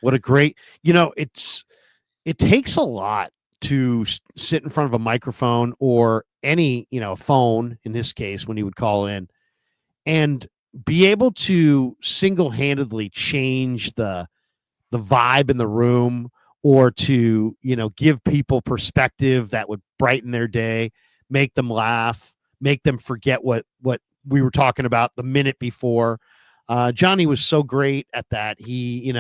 What a great, it takes a lot to sit in front of a microphone or any, phone in this case, when he would call in, and be able to single-handedly change the vibe in the room, or to, give people perspective that would brighten their day, make them laugh, make them forget what we were talking about the minute before. Johnny was so great at that. He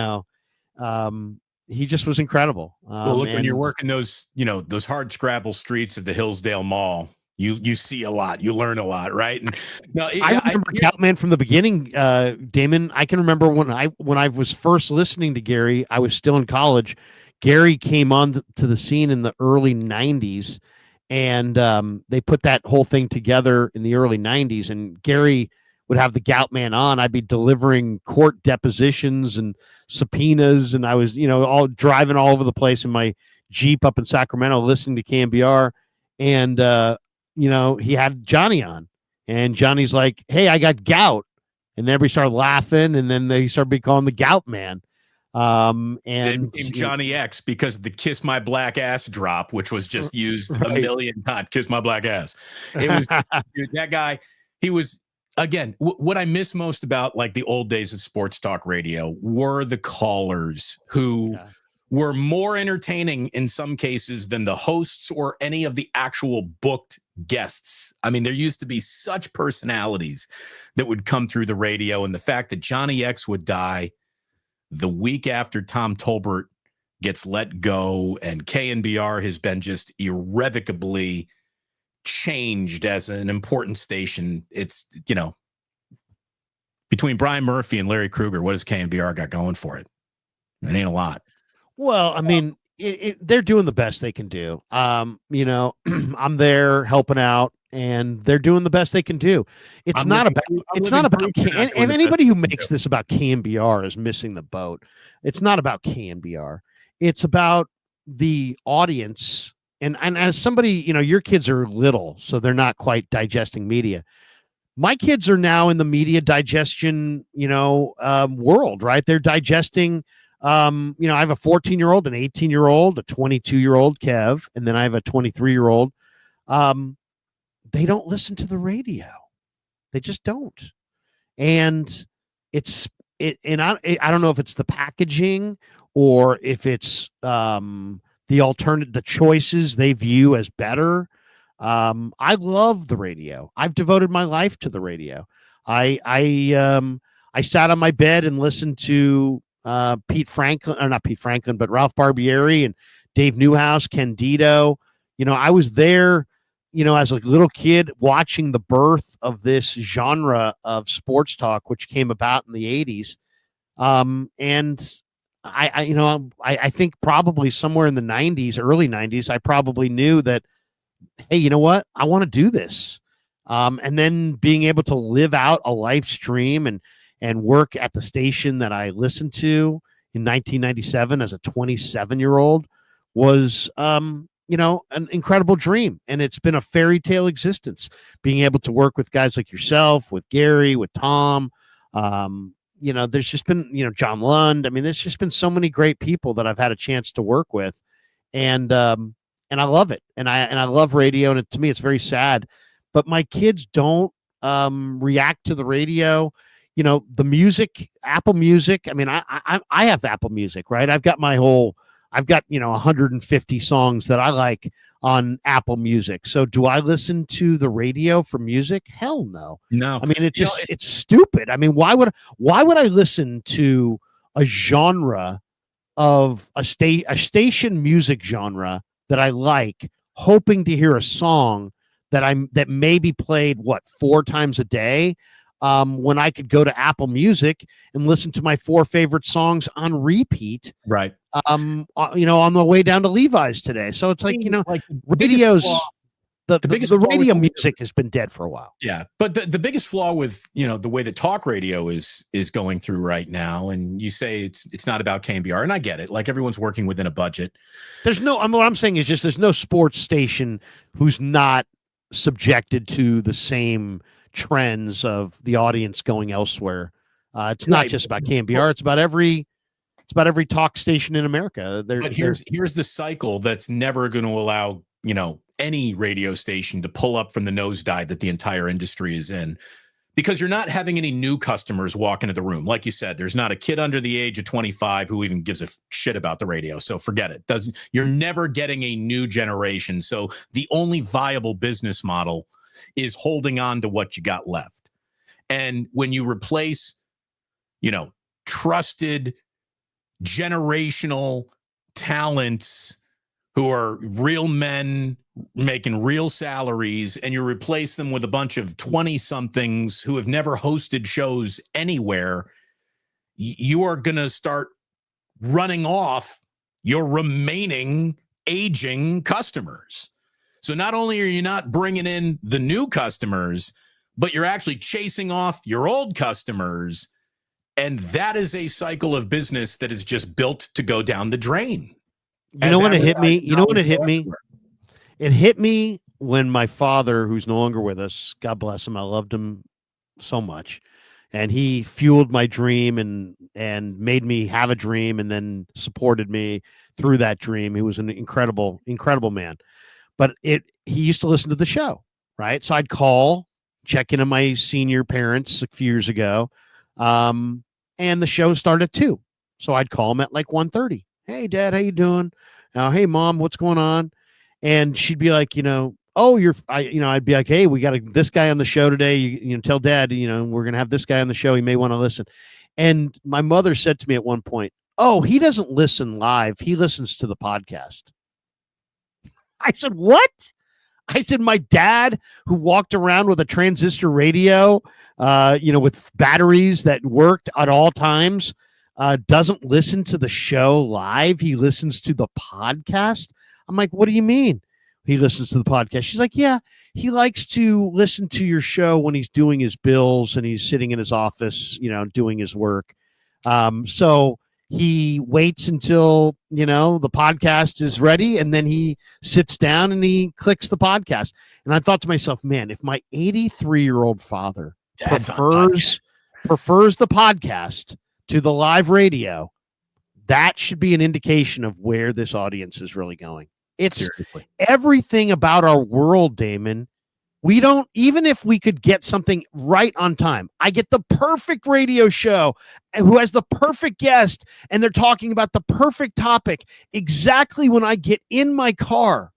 just was incredible.
Well, look, when you're working those hard scrabble streets of the Hillsdale Mall, you see a lot, you learn a lot, right? And
I remember Goutman from the beginning, Damon. I can remember when I was first listening to Gary. I was still in college. Gary came on to the scene in the early 90s, and they put that whole thing together in the early 90s, and Gary would have the Goutman on. I'd be delivering court depositions and subpoenas, and I was, all driving all over the place in my Jeep up in Sacramento listening to KNBR, and he had Johnny on, and Johnny's like, "Hey, I got gout," and everybody started laughing, and then they started calling the Gout Man. And
Johnny X, because of the "Kiss My Black Ass" drop, which was just used a million times. "Kiss my black ass." It was dude, that guy. He was. Again, what I miss most about like the old days of sports talk radio were the callers who were more entertaining in some cases than the hosts or any of the actual booked guests. I mean, there used to be such personalities that would come through the radio, and the fact that Johnny X would die, the week after Tom Tolbert gets let go and KNBR has been just irrevocably changed as an important station. It's, between Brian Murphy and Larry Krueger, what has KNBR got going for it? It ain't a lot.
Well, I mean, they're doing the best they can do. I'm there helping out, and they're doing the best they can do. It's not about and anybody who makes this about KNBR is missing the boat. It's not about KNBR. It's about the audience. And as somebody, your kids are little, so they're not quite digesting media. My kids are now in the media digestion, world, right? They're digesting. I have a 14-year-old, an 18-year-old, a 22-year-old, Kev, and then I have a 23-year-old. They don't listen to the radio. They just don't. And I don't know if it's the packaging or if it's the choices they view as better. I love the radio. I've devoted my life to the radio. I sat on my bed and listened to not Pete Franklin, but Ralph Barbieri and Dave Newhouse, Candido. I was there, as a little kid watching the birth of this genre of sports talk, which came about in the 80s. And I think probably somewhere in the 90s, early 90s, I probably knew that, hey, you know what? I want to do this. And then being able to live out a live stream and work at the station that I listened to in 1997 as a 27-year-old was, an incredible dream. And it's been a fairy tale existence, being able to work with guys like yourself, with Gary, with Tom. There's just been, John Lund. I mean, there's just been so many great people that I've had a chance to work with. And I love it. And I love radio. And to me, it's very sad. But my kids don't react to the radio. The music, Apple Music. I mean, I have Apple Music, right? I've got 150 songs that I like on Apple Music. So do I listen to the radio for music? Hell no.
No.
I mean, it's stupid. I mean, why would I listen to a genre of a station music genre that I like, hoping to hear a song that may be played 4 times a day, when I could go to Apple Music and listen to my 4 favorite songs on repeat,
right?
On the way down to Levi's today. So it's like, radio's the radio music has been dead for a while.
Yeah, but the biggest flaw with the way the talk radio is going through right now, and you say it's not about KNBR, and I get it. Like, everyone's working within a budget.
What I'm saying is just there's no sports station who's not subjected to the same trends of the audience going elsewhere. It's not just about KNBR. It's about every talk station in America.
But here's the cycle that's never going to allow any radio station to pull up from the nosedive that the entire industry is in, because you're not having any new customers walk into the room. Like you said, there's not a kid under the age of 25 who even gives a shit about the radio. So forget it. You're never getting a new generation. So the only viable business model is holding on to what you got left. And when you replace, trusted generational talents who are real men making real salaries, and you replace them with a bunch of 20-somethings who have never hosted shows anywhere, you are going to start running off your remaining aging customers. So not only are you not bringing in the new customers, but you're actually chasing off your old customers. And that is a cycle of business that is just built to go down the drain.
It hit me? It hit me when my father, who's no longer with us, God bless him, I loved him so much, and he fueled my dream and made me have a dream, and then supported me through that dream. He was an incredible man. But he used to listen to the show, right? So I'd call, check in on my senior parents a few years ago, and the show started at 2. So I'd call him at like 1:30. Hey, Dad, how you doing? Hey, Mom, what's going on? And she'd be like, I'd be like, hey, we got this guy on the show today. You tell Dad, we're going to have this guy on the show. He may want to listen. And my mother said to me at one point, "Oh, he doesn't listen live. He listens to the podcast." I said, "What?" I said, "My dad, who walked around with a transistor radio, with batteries that worked at all times, doesn't listen to the show live. He listens to the podcast." I'm like, "What do you mean he listens to the podcast?" She's like, "Yeah, he likes to listen to your show when he's doing his bills and he's sitting in his office, doing his work. So he waits until, the podcast is ready, and then he sits down and he clicks the podcast." And I thought to myself, man, if my 83-year-old father prefers the podcast to the live radio, that should be an indication of where this audience is really going. It's
Seriously.
Everything about our world, Damon. We don't, even if we could get something right on time, I get the perfect radio show who has the perfect guest and they're talking about the perfect topic exactly when I get in my car.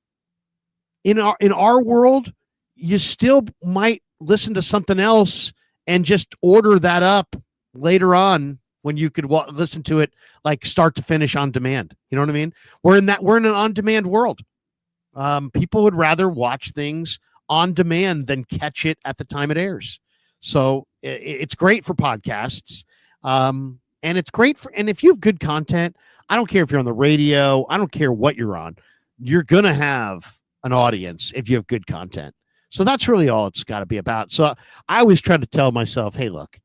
In our world, you still might listen to something else and just order that up later on when you could listen to it like start to finish on demand. You know what I mean? We're in an on-demand world. People would rather watch things on demand than catch it at the time it airs. So it's great for podcasts. And it's great and if you have good content, I don't care if you're on the radio, I don't care what you're on, you're going to have an audience if you have good content. So that's really all it's got to be about. So I always try to tell myself, hey, look,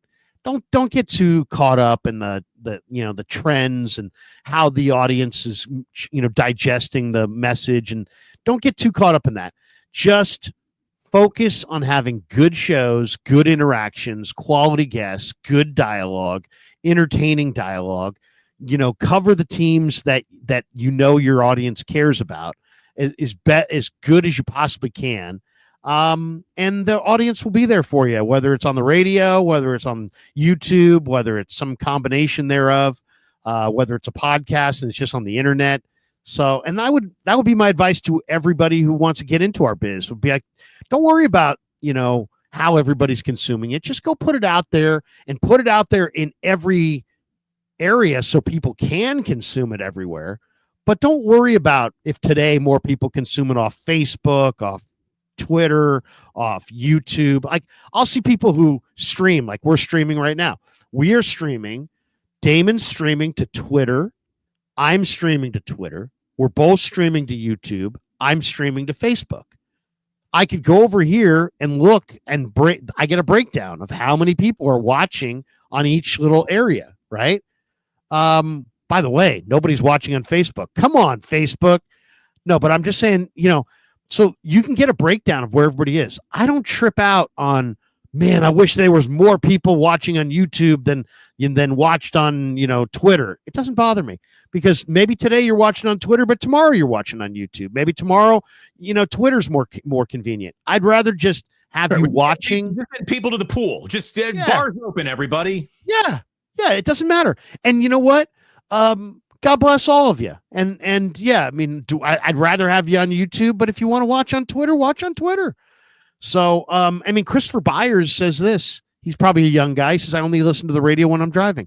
don't get too caught up in the trends and how the audience is, digesting the message, and don't get too caught up in that. Just focus on having good shows, good interactions, quality guests, good dialogue, entertaining dialogue, cover the teams that your audience cares about as good as you possibly can. And the audience will be there for you, whether it's on the radio, whether it's on YouTube, whether it's some combination thereof, whether it's a podcast and it's just on the internet. So, and that would be my advice to everybody who wants to get into our biz, would be like, don't worry about, how everybody's consuming it. Just go put it out there and put it out there in every area so people can consume it everywhere. But don't worry about if today more people consume it off Facebook, off Twitter, off YouTube. Like, I'll see people who stream, like we're streaming right now. We are streaming. Damon's streaming to Twitter. I'm streaming to Twitter. We're both streaming to YouTube. I'm streaming to Facebook. I could go over here and look and I get a breakdown of how many people are watching on each little area, right? By the way, nobody's watching on Facebook. Come on, Facebook. No, but I'm just saying, so you can get a breakdown of where everybody is. I don't trip out on, man, I wish there was more people watching on YouTube than watched on, Twitter. It doesn't bother me, because maybe today you're watching on Twitter, but tomorrow you're watching on YouTube. Maybe tomorrow, Twitter's more convenient. I'd rather just have you watching.
Just people to the pool. Just bars open, everybody.
Yeah. Yeah. It doesn't matter. And you know what? God bless all of you. And yeah, I mean, I'd rather have you on YouTube, but if you want to watch on Twitter, watch on Twitter. So, Christopher Byers says this. He's probably a young guy. He says, I only listen to the radio when I'm driving.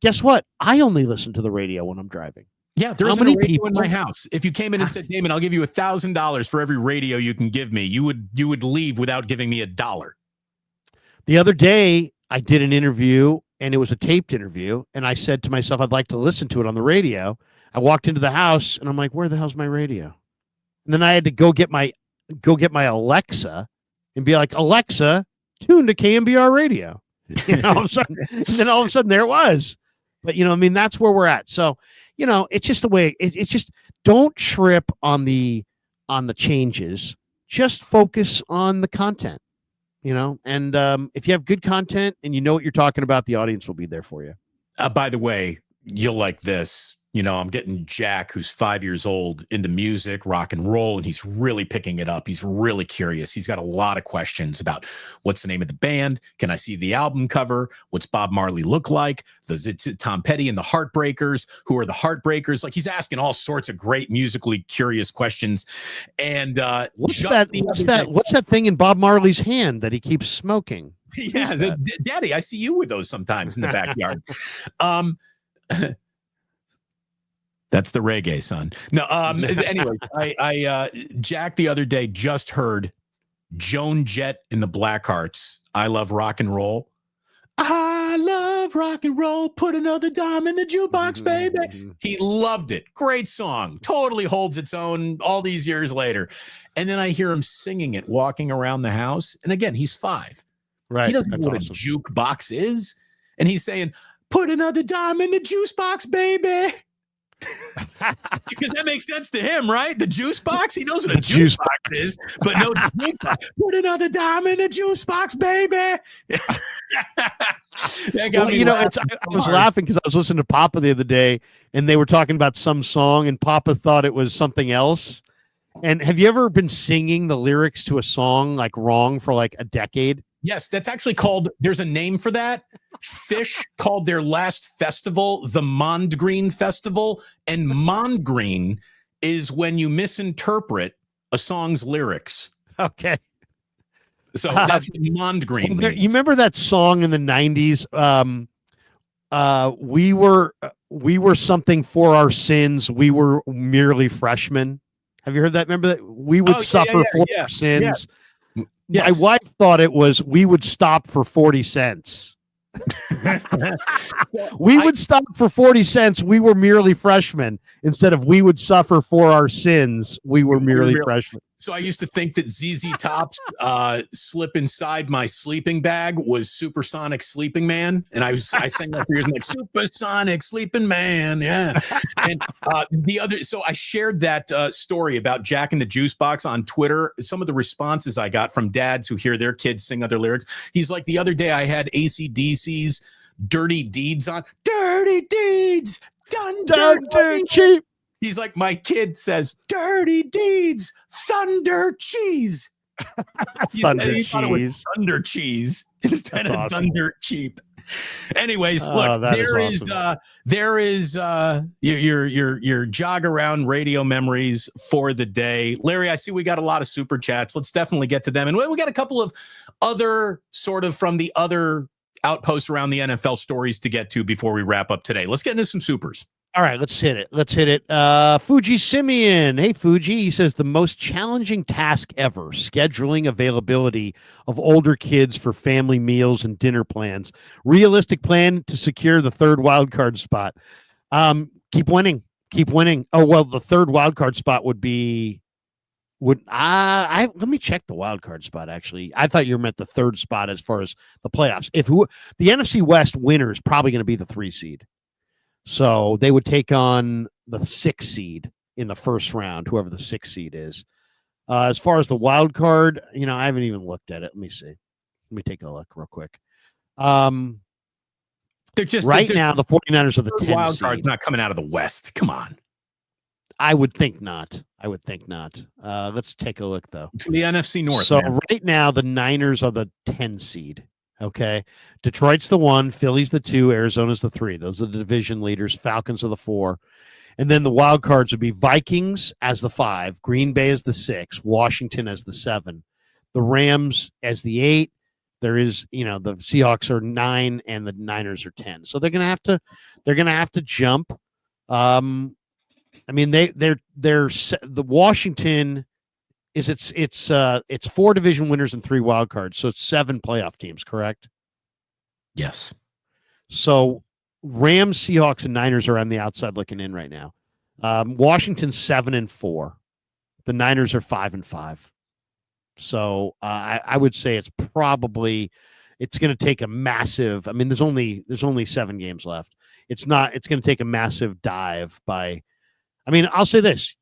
Guess what? I only listen to the radio when I'm driving.
Yeah, there isn't a radio in my house. If you came in and said, Damon, I'll give you $1,000 for every radio you can give me, you would leave without giving me $1.
The other day, I did an interview, and it was a taped interview, and I said to myself, I'd like to listen to it on the radio. I walked into the house, and I'm like, where the hell's my radio? And then I had to go get my Alexa and be like, Alexa, tune to KMBR radio. All of a sudden, and then all of a sudden there it was. But, that's where we're at. So, it's just the way it's just, don't trip on the changes. Just focus on the content, and if you have good content and you know what you're talking about, the audience will be there for you.
By the way, you'll like this. I'm getting Jack, who's 5 years old, into music, rock and roll, and he's really picking it up. He's really curious. He's got a lot of questions about what's the name of the band? Can I see the album cover? What's Bob Marley look like? Is it Tom Petty and the Heartbreakers? Who are the Heartbreakers? Like, he's asking all sorts of great musically curious questions. And
what's that thing in Bob Marley's hand that he keeps smoking?
Yeah, Daddy, I see you with those sometimes in the backyard. That's the reggae, son. No, anyway, I Jack the other day just heard Joan Jett in the Blackhearts. I love rock and roll. I love rock and roll. Put another dime in the jukebox, baby. He loved it. Great song. Totally holds its own all these years later. And then I hear him singing it, walking around the house. And again, he's 5.
Right.
He doesn't know what a jukebox is. And he's saying, put another dime in the juice box, baby. Because that makes sense to him, right? The juice box. He knows what a juice box is, but no juice box. Put another dime in the juice box, baby.
I was laughing because I was listening to Papa the other day, and they were talking about some song, and Papa thought it was something else. And have you ever been singing the lyrics to a song like wrong for like a decade?
Yes, that's actually called, there's a name for that. Fish called their last festival the Mondgreen Festival. And Mondgreen is when you misinterpret a song's lyrics.
Okay.
So that's what Mondgreen means.
You remember that song in the 90s? We were something for our sins. We were merely freshmen. Have you heard that? Remember that? We would suffer for our sins.
Yes.
My wife thought it was we would stop for 40 cents. We would stop for 40 cents. We were merely freshmen. Instead of we would suffer for our sins, we were merely freshmen.
So I used to think that ZZ Top's slip inside my sleeping bag was Supersonic Sleeping Man. And I sang that for years. I'm like, Supersonic Sleeping Man. Yeah. And so I shared that story about Jack and the Juice Box on Twitter. Some of the responses I got from dads who hear their kids sing other lyrics. He's like, the other day I had AC/DC's Dirty Deeds on. Dirty Deeds. Done dirty cheap. He's like, my kid says, dirty deeds, thunder cheese.
Thunder cheese.
Thunder cheese instead of
awesome.
thunder cheap. Anyways, look, there is your jog around radio memories for the day. Larry, I see we got a lot of super chats. Let's definitely get to them. And we got a couple of other sort of from the other outposts around the NFL stories to get to before we wrap up today. Let's get into some supers.
All right, let's hit it. Fuji Simeon. Hey, Fuji. He says the most challenging task ever, scheduling availability of older kids for family meals and dinner plans. Realistic plan to secure the third wild card spot. Keep winning. Oh, well, the third wild card spot let me check the wild card spot, actually. I thought you meant the third spot as far as the playoffs. The NFC West winner is probably going to be the 3 seed. So they would take on the 6 seed in the first round, whoever the 6 seed is. As far as the wild card, I haven't even looked at it. Let me see. Let me take a look real quick.
They're
now the 49ers are the 10
wild
seed.
card's not coming out of the West. Come on.
I would think not. Let's take a look, though.
To the NFC North.
So right now, the Niners are the 10 seed. Okay. Detroit's the 1, Philly's the 2, Arizona's the 3. Those are the division leaders. Falcons are the 4. And then the wild cards would be Vikings as the 5, Green Bay as the 6, Washington as the 7, the Rams as the 8. There is, the Seahawks are 9 and the Niners are 10. So they're going to have to jump. The Washington is it's 4 division winners and 3 wild cards. So it's 7 playoff teams, correct?
Yes.
So Rams, Seahawks, and Niners are on the outside looking in right now. Washington's 7-4. The Niners are 5-5. So I would say it's going to take a massive. There's only 7 games left. It's going to take a massive dive by. I'll say this.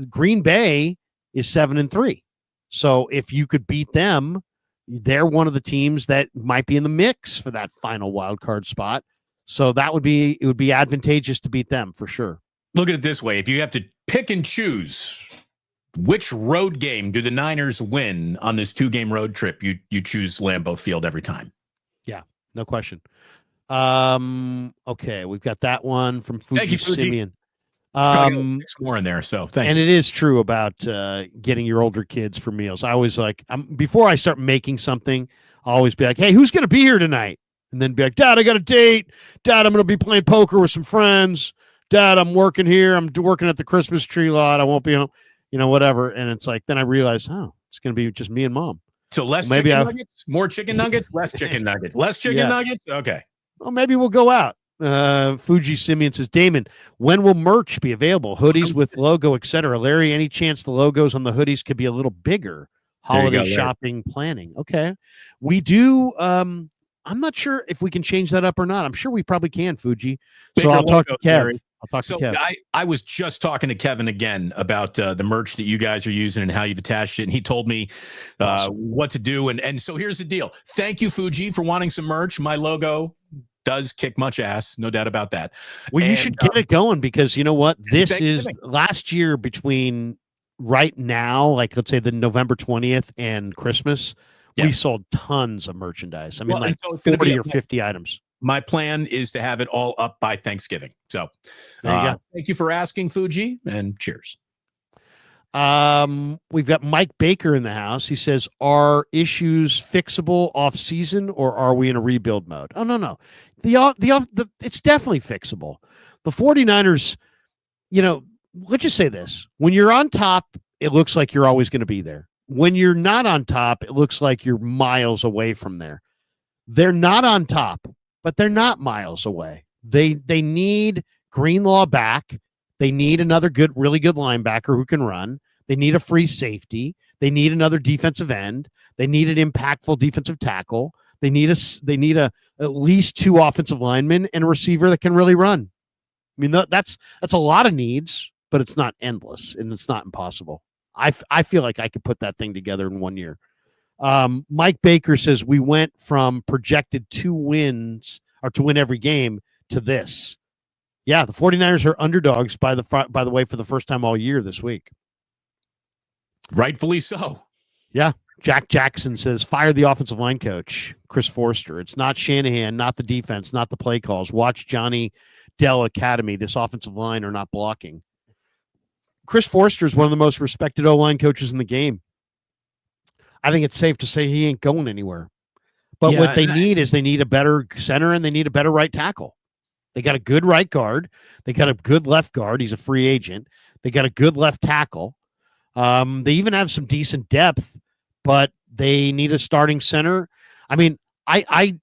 Green Bay is 7-3. So if you could beat them, they're one of the teams that might be in the mix for that final wild card spot. So it would be advantageous to beat them for sure.
Look at it this way. If you have to pick and choose which road game do the Niners win on this 2-game road trip, you choose Lambeau Field every time.
Yeah, no question. Okay, we've got that one from Fuji Simeon.
More in there, so thank you.
And it is true about getting your older kids for meals. I always before I start making something, I'll always be like, hey, who's going to be here tonight? And then be like, Dad, I got a date. Dad, I'm going to be playing poker with some friends. Dad, I'm working here. I'm working at the Christmas tree lot. I won't be home, whatever. And it's like, then I realize, it's going to be just me and Mom.
So less chicken nuggets, more chicken nuggets, less chicken nuggets, less chicken nuggets. Okay.
Well, maybe we'll go out. Fuji Simeon says, Damon, when will merch be available? Hoodies with logo, etc. Larry, any chance the logos on the hoodies could be a little bigger? Holiday shopping planning. Okay. We do. I'm not sure if we can change that up or not. I'm sure we probably can, Fuji. So I'll talk to Kev.
Larry. I was just talking to Kevin again about the merch that you guys are using and how you've attached it. And he told me what to do. And so here's the deal. Thank you, Fuji, for wanting some merch. My logo does kick much ass. No doubt about that.
Well, you should get it going because you know what? This is last year between right now, like let's say the November 20th and Christmas, we sold tons of merchandise. I mean, so 40 or 50 items.
My plan is to have it all up by Thanksgiving. So thank you for asking, Fuji, and cheers.
We've got Mike Baker in the house. He says, are issues fixable off season or are we in a rebuild mode? Oh, no. It's definitely fixable. The 49ers, let's just say this. When you're on top, it looks like you're always going to be there. When you're not on top, it looks like you're miles away from there. They're not on top, but they're not miles away. They need Greenlaw back. They need another really good linebacker who can run. They need a free safety. They need another defensive end. They need an impactful defensive tackle. They need at least 2 offensive linemen and a receiver that can really run. I mean, that's a lot of needs, but it's not endless and it's not impossible. I feel like I could put that thing together in 1 year. Mike Baker says we went from projected 2 wins or to win every game to this. Yeah, the 49ers are underdogs by the way for the first time all year this week.
Rightfully so.
Yeah. Jack Jackson says fire the offensive line coach, Chris Forster. It's not Shanahan, not the defense, not the play calls. Watch Johnny Dell Academy. This offensive line are not blocking. Chris Forster is one of the most respected O-line coaches in the game. I think it's safe to say he ain't going anywhere. But what they need is they need a better center and they need a better right tackle. They got a good right guard. They got a good left guard. He's a free agent. They got a good left tackle. They even have some decent depth, but they need a starting center. I mean, I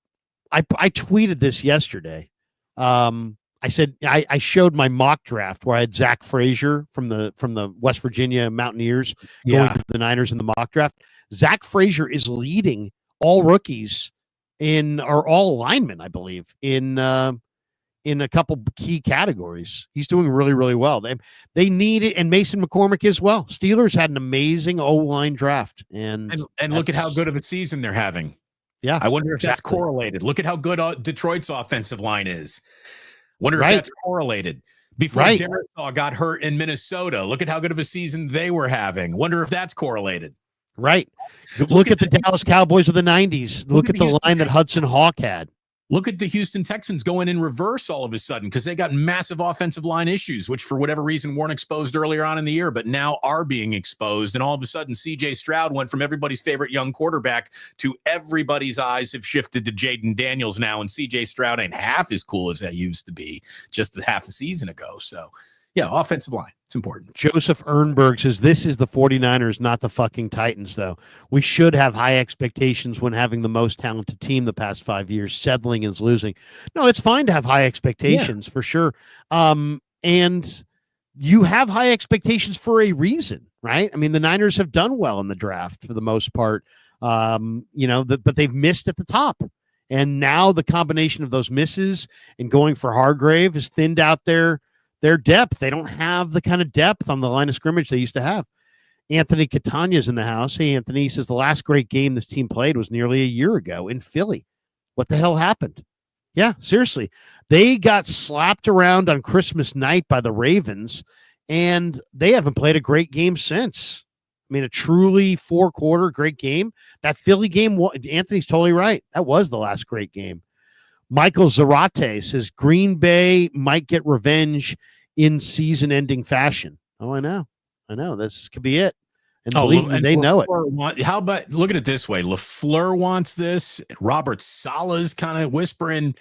tweeted this yesterday. I said I showed my mock draft where I had Zach Frazier from the West Virginia Mountaineers going to the Niners in the mock draft. Zach Frazier is leading all rookies or all linemen, I believe, in a couple key categories. He's doing really, really well. They need it, and Mason McCormick as well. Steelers had an amazing O-line draft, and
look at how good of a season they're having.
Yeah,
I wonder if that's correlated. Look at how good Detroit's offensive line is. Wonder if that's correlated. Before Darisaw got hurt in Minnesota, look at how good of a season they were having. Wonder if that's correlated.
Right. Look at the Dallas Cowboys of the 90s. Look at the line that Hudson Hawk had.
Look at the Houston Texans going in reverse all of a sudden because they got massive offensive line issues, which for whatever reason weren't exposed earlier on in the year, but now are being exposed. And all of a sudden, C.J. Stroud went from everybody's favorite young quarterback to everybody's eyes have shifted to Jaden Daniels now. And C.J. Stroud ain't half as cool as that used to be just half a season ago. So, yeah, offensive line. It's important.
Joseph Ernberg says, this is the 49ers, not the fucking Titans, though. We should have high expectations when having the most talented team the past 5 years. Settling is losing. No, it's fine to have high expectations for sure. And you have high expectations for a reason, right? I mean, the Niners have done well in the draft for the most part, but they've missed at the top. And now the combination of those misses and going for Hargrave has thinned out their depth. They don't have the kind of depth on the line of scrimmage they used to have. Anthony Catania's in the house. Hey, Anthony says the last great game this team played was nearly a year ago in Philly. What the hell happened? Yeah, seriously. They got slapped around on Christmas night by the Ravens, and they haven't played a great game since. I mean, a truly 4-quarter great game. That Philly game, Anthony's totally right. That was the last great game. Michael Zarate says Green Bay might get revenge in season-ending fashion. Oh, I know. This could be it. And believe me, they know it.
How about look at it this way? LaFleur wants this. Robert Saleh's kind of whispering,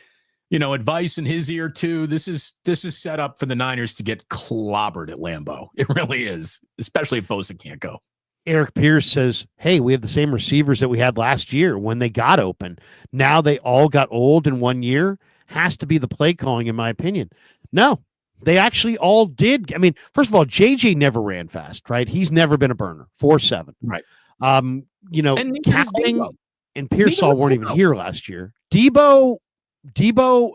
advice in his ear too. This is set up for the Niners to get clobbered at Lambeau. It really is, especially if Bosa can't go.
Eric Pierce says, hey, we have the same receivers that we had last year when they got open. Now they all got old in 1 year. Has to be the play calling, in my opinion. No, they actually all did. I mean, first of all, JJ never ran fast, right? He's never been a burner. 4.7.
Right.
And Cowling and Pearsall weren't even here last year. Deebo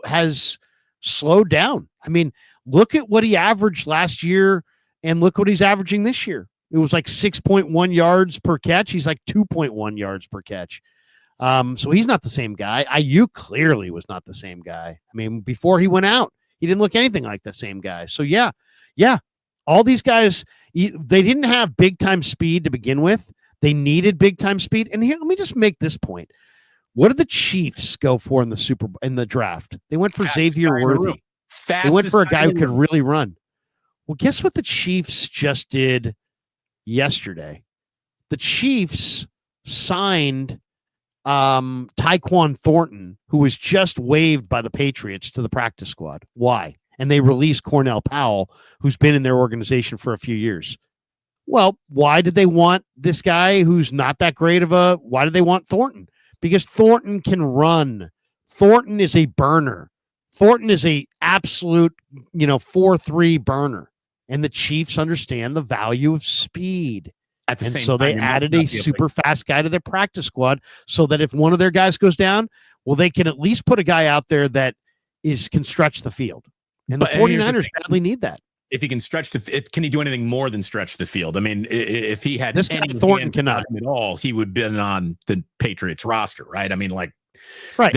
has slowed down. I mean, look at what he averaged last year and look what he's averaging this year. It was like 6.1 yards per catch. He's like 2.1 yards per catch. So he's not the same guy. Ayuk clearly was not the same guy. I mean, before he went out, he didn't look anything like the same guy. So yeah. All these guys, they didn't have big time speed to begin with. They needed big time speed. And here, let me just make this point. What did the Chiefs go for in the draft? They went for Xavier Worthy. They went for a guy who could really run. Well, guess what the Chiefs just did yesterday? The Chiefs signed Tyquan Thornton, who was just waived by the Patriots to the practice squad. Why? And they released Cornell Powell, who's been in their organization for a few years. Well, why did they want this guy who's not that great why did they want Thornton? Because Thornton can run. Thornton is a burner. Thornton is a absolute, 4-3 burner. And the Chiefs understand the value of speed. So they added a super fast guy to their practice squad so that if one of their guys goes down, well, they can at least put a guy out there that can stretch the field. And the 49ers badly need that.
If he can stretch can he do anything more than stretch the field? I mean, if he had
this guy Thornton cannot
at all, he would have been on the Patriots roster, right? I mean,
right.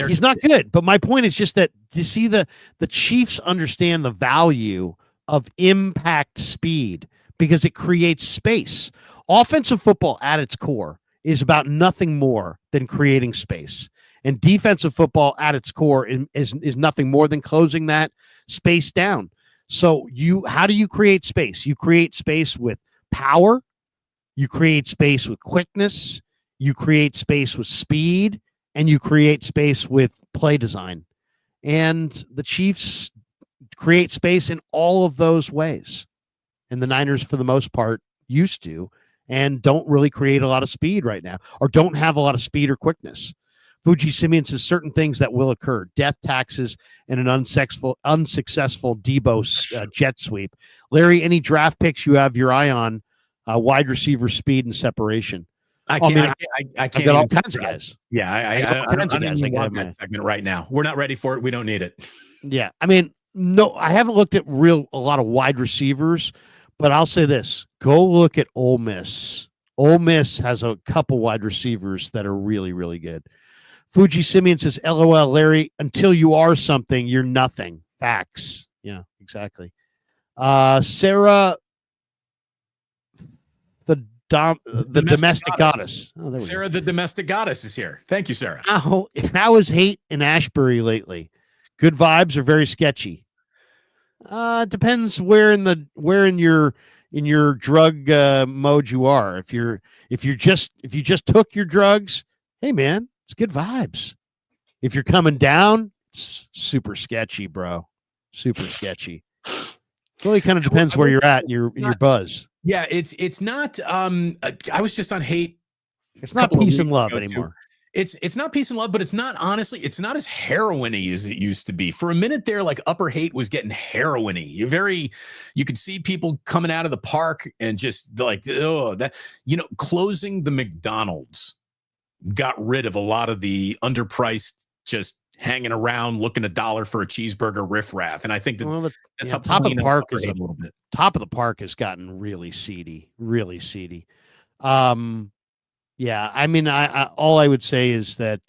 He's not good. But my point is just that you see the Chiefs understand the value of impact speed because it creates space. Offensive football at its core is about nothing more than creating space. And defensive football at its core is nothing more than closing that space down. So how do you create space? You create space with power. You create space with quickness. You create space with speed. And you create space with play design. And the Chiefs create space in all of those ways. And the Niners, for the most part, used to and don't really create a lot of speed right now or don't have a lot of speed or quickness. Fuji Simeon says certain things that will occur: death taxes and an unsuccessful Deebo jet sweep. Larry, any draft picks you have your eye on, wide receiver speed and separation?
I can't. I
got all kinds of guys.
Yeah, I don't even want that segment right now. We're not ready for it. We don't need it.
Yeah, I mean, no, I haven't looked at a lot of wide receivers, but I'll say this: go look at Ole Miss. Ole Miss has a couple wide receivers that are really, really good. Fuji Simeon says, LOL, Larry, until you are something, you're nothing. Facts. Yeah, exactly. Sarah, the domestic goddess. Oh,
Sarah, the domestic goddess is here. Thank you, Sarah.
How is hate in Ashbury lately? Good vibes or very sketchy? Depends where in your drug mode you are. If you just took your drugs, hey man, it's good vibes. If you're coming down, it's super sketchy, bro. Super sketchy. It really kind of depends where you're at in your buzz.
Yeah, it's not. I was just on hate.
It's not peace and love anymore.
It's not peace and love, but it's not, honestly, it's not as heroin-y as it used to be. For a minute there, like Upper Hate was getting heroin-y. You could see people coming out of the park and just like, closing the McDonald's got rid of a lot of the underpriced, just hanging around looking $1 for a cheeseburger riffraff. And I think that's how
top of the park is
a little bit.
Top of the park has gotten really seedy, really seedy. Yeah, I mean, I all I would say is that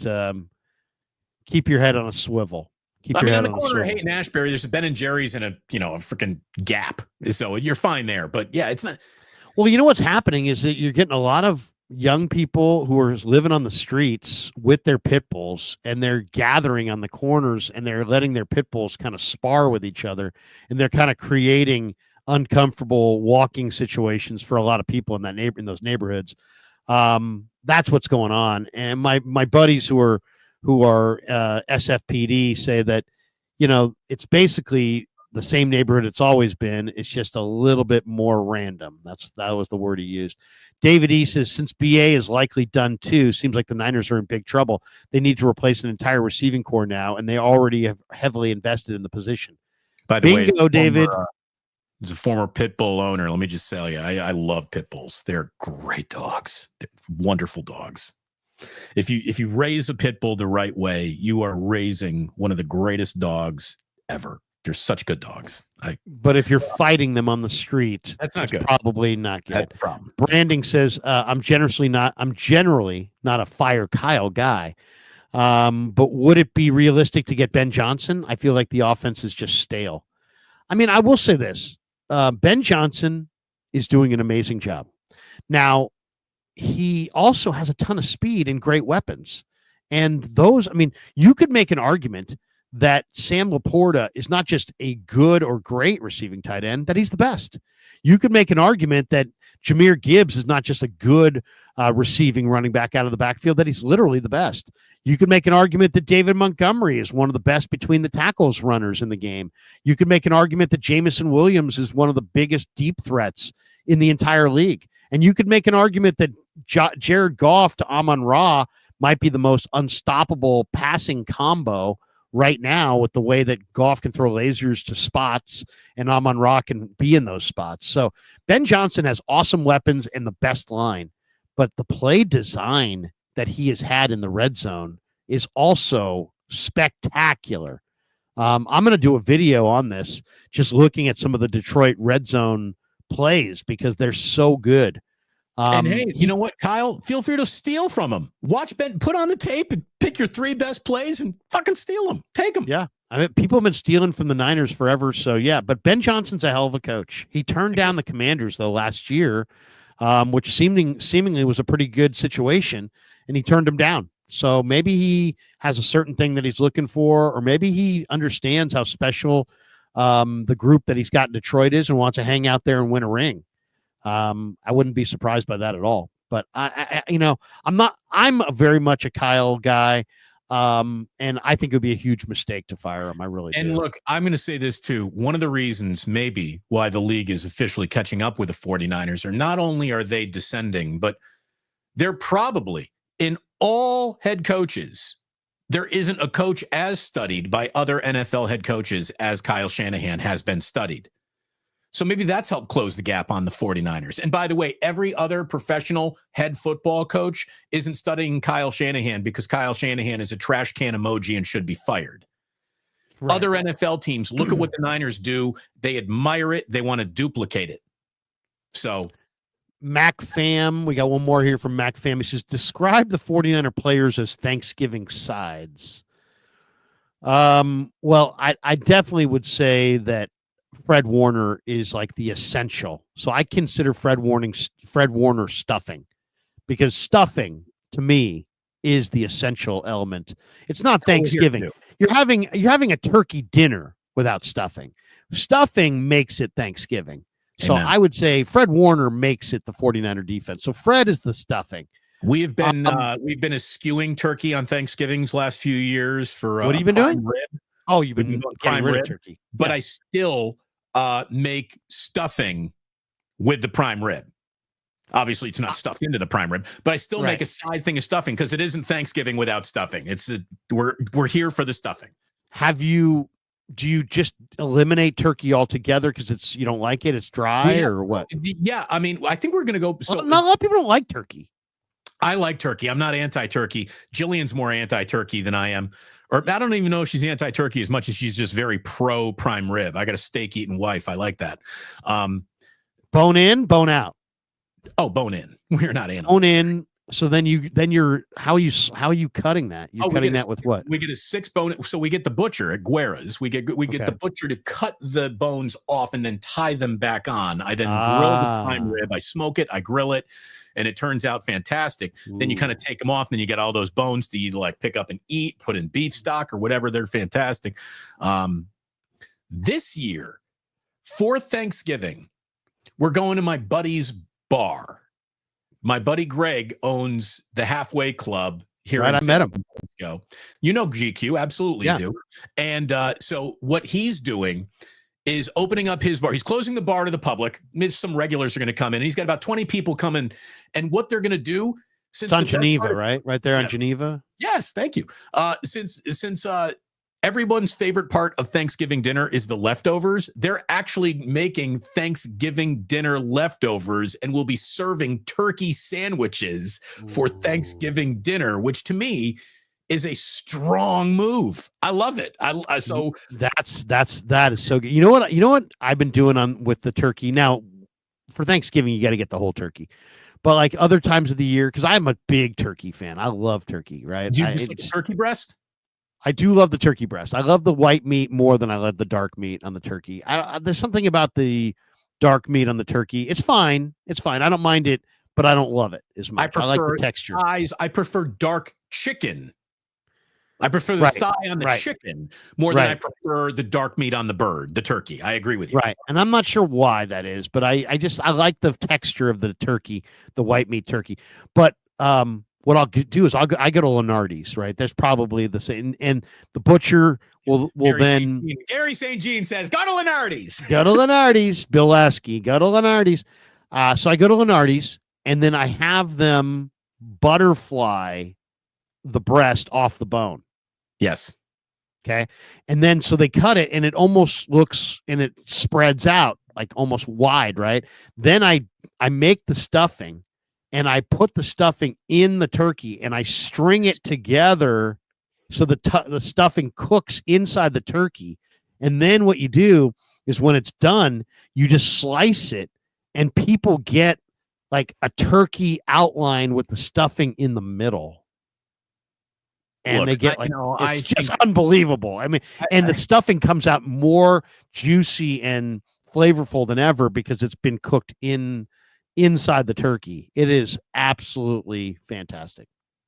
keep your head on a swivel. Keep
I
your
mean, on
head
the
on a
corner of
swivel.
Haight and Ashbury, there's a Ben and Jerry's and a freaking Gap. So you're fine there. But yeah, it's not.
Well, you know what's happening is that you're getting a lot of young people who are living on the streets with their pit bulls, and they're gathering on the corners, and they're letting their pit bulls kind of spar with each other, and they're kind of creating uncomfortable walking situations for a lot of people in those neighborhoods. That's what's going on. And my buddies who are SFPD say that, it's basically the same neighborhood it's always been. It's just a little bit more random. That was the word he used. David E says, since BA is likely done too, seems like the Niners are in big trouble. They need to replace an entire receiving core now, and they already have heavily invested in the position.
By the way,
David.
As a former pit bull owner, let me just tell you, I love pit bulls. They're great dogs. They're wonderful dogs. If you raise a pit bull the right way, you are raising one of the greatest dogs ever. They're such good dogs.
But if you're fighting them on the street,
that's not good.
Probably not good.
That's the problem.
Branding says, I'm generally not a fire Kyle guy. But would it be realistic to get Ben Johnson? I feel like the offense is just stale. I mean, I will say this. Ben Johnson is doing an amazing job. Now, he also has a ton of speed and great weapons. And those, I mean, you could make an argument that Sam Laporta is not just a good or great receiving tight end, that he's the best. You could make an argument that Jahmyr Gibbs is not just a good receiving running back out of the backfield, that he's literally the best. You could make an argument that David Montgomery is one of the best between the tackles runners in the game. You could make an argument that Jameson Williams is one of the biggest deep threats in the entire league. And you could make an argument that Jared Goff to Amon-Ra might be the most unstoppable passing combo right now, with the way that Goff can throw lasers to spots and Amon-Ra can be in those spots. So Ben Johnson has awesome weapons and the best line, but the play design that he has had in the red zone is also spectacular. I'm going to do a video on this, just looking at some of the Detroit red zone plays, because they're so good.
And hey, you know what, Kyle? Feel free to steal from him. Watch Ben, put on the tape and pick your 3 best plays and fucking steal them. Take them.
Yeah. I mean, people have been stealing from the Niners forever. So, yeah. But Ben Johnson's a hell of a coach. He turned down the Commanders, though, last year, which seemingly was a pretty good situation, and he turned them down. So maybe he has a certain thing that he's looking for, or maybe he understands how special the group that he's got in Detroit is and wants to hang out there and win a ring. I wouldn't be surprised by that at all. But I'm very much a Kyle guy. And I think it would be a huge mistake to fire him. I really do.
And look, I'm going to say this too. One of the reasons maybe why the league is officially catching up with the 49ers are not only are they descending, but they're probably, in all head coaches, there isn't a coach as studied by other NFL head coaches as Kyle Shanahan has been studied. So maybe that's helped close the gap on the 49ers. And by the way, every other professional head football coach isn't studying Kyle Shanahan because Kyle Shanahan is a trash can emoji and should be fired. Right. Other NFL teams, look at what the Niners do. They admire it. They want to duplicate it. So
Mac Fam, we got one more here from Mac Fam. He says, describe the 49er players as Thanksgiving sides. Well, I definitely would say that Fred Warner is like the essential. So I consider Fred Warner stuffing, because stuffing to me is the essential element. It's not Thanksgiving. You're having a turkey dinner without stuffing. Stuffing makes it Thanksgiving. So Amen. I would say Fred Warner makes it the 49er defense. So Fred is the stuffing.
We've been eschewing turkey on Thanksgivings last few years for
what have you been doing?
Rib.
Oh, you've been getting rid of turkey.
But yeah. I still make stuffing with the prime rib. Obviously, it's not stuffed into the prime rib, but I still make a side thing of stuffing because it isn't Thanksgiving without stuffing. We're here for the stuffing. Do you just eliminate turkey altogether because you don't like it? It's dry or what? Yeah, I mean, I think we're gonna go. So
not a lot of people don't like turkey.
I like turkey. I'm not anti-turkey. Jillian's more anti-turkey than I am. Or I don't even know if she's anti-turkey as much as she's just very pro prime rib. I got a steak eating wife. I like that.
Bone in, bone out.
Oh, bone in. We're not animals.
Bone in. So then you're how are you cutting that? You're cutting that with what?
We get a 6 bone. So we get the butcher at Guerra's. We get the butcher to cut the bones off and then tie them back on. I then grill the prime rib. I smoke it. I grill it, and it turns out fantastic. Ooh. Then you kind of take them off, and then you get all those bones to either like pick up and eat, put in beef stock or whatever. They're fantastic. This year for Thanksgiving, we're going to my buddy's bar. My buddy Greg owns the Halfway Club here.
Right, I met him.
You know GQ, absolutely do. And so what he's doing is opening up his bar. He's closing the bar to the public. Some regulars are going to come in. He's got about 20 people coming. And what they're going to do, since
it's on Geneva, right? Right there on Geneva.
Yes, thank you. Since everyone's favorite part of Thanksgiving dinner is the leftovers, they're actually making Thanksgiving dinner leftovers and will be serving turkey sandwiches for Thanksgiving dinner, which to me is a strong move. I love it. So
that is so good. You know what I've been doing with the turkey now for Thanksgiving, you got to get the whole turkey. But like other times of the year, because I'm a big turkey fan. I love turkey, right?
Do you just like turkey breast?
I do love the turkey breast. I love the white meat more than I love the dark meat on the turkey. There's something about the dark meat on the turkey. It's fine. I don't mind it, but I don't love it as much. I like the texture.
I prefer dark chicken. I prefer the thigh on the chicken more than I prefer the dark meat on the bird, the turkey. I agree with you.
Right. And I'm not sure why that is, but I like the texture of the turkey, the white meat turkey. But what I'll do is I go to Lenardi's, right? There's probably the same, and the butcher will then.
Gary St. Jean says, "Go to Lenardi's."
Go to Lenardi's, Bill Lasky. Go to Lenardi's. So I go to Lenardi's, and then I have them butterfly the breast off the bone.
Yes.
Okay, and then so they cut it, and it almost looks, and it spreads out like almost wide, right? Then I make the stuffing. And I put the stuffing in the turkey and I string it together so the stuffing cooks inside the turkey. And then what you do is when it's done, you just slice it and people get like a turkey outline with the stuffing in the middle. And look, they get it's just unbelievable. I mean, and the stuffing comes out more juicy and flavorful than ever because it's been cooked inside the turkey. It is absolutely fantastic.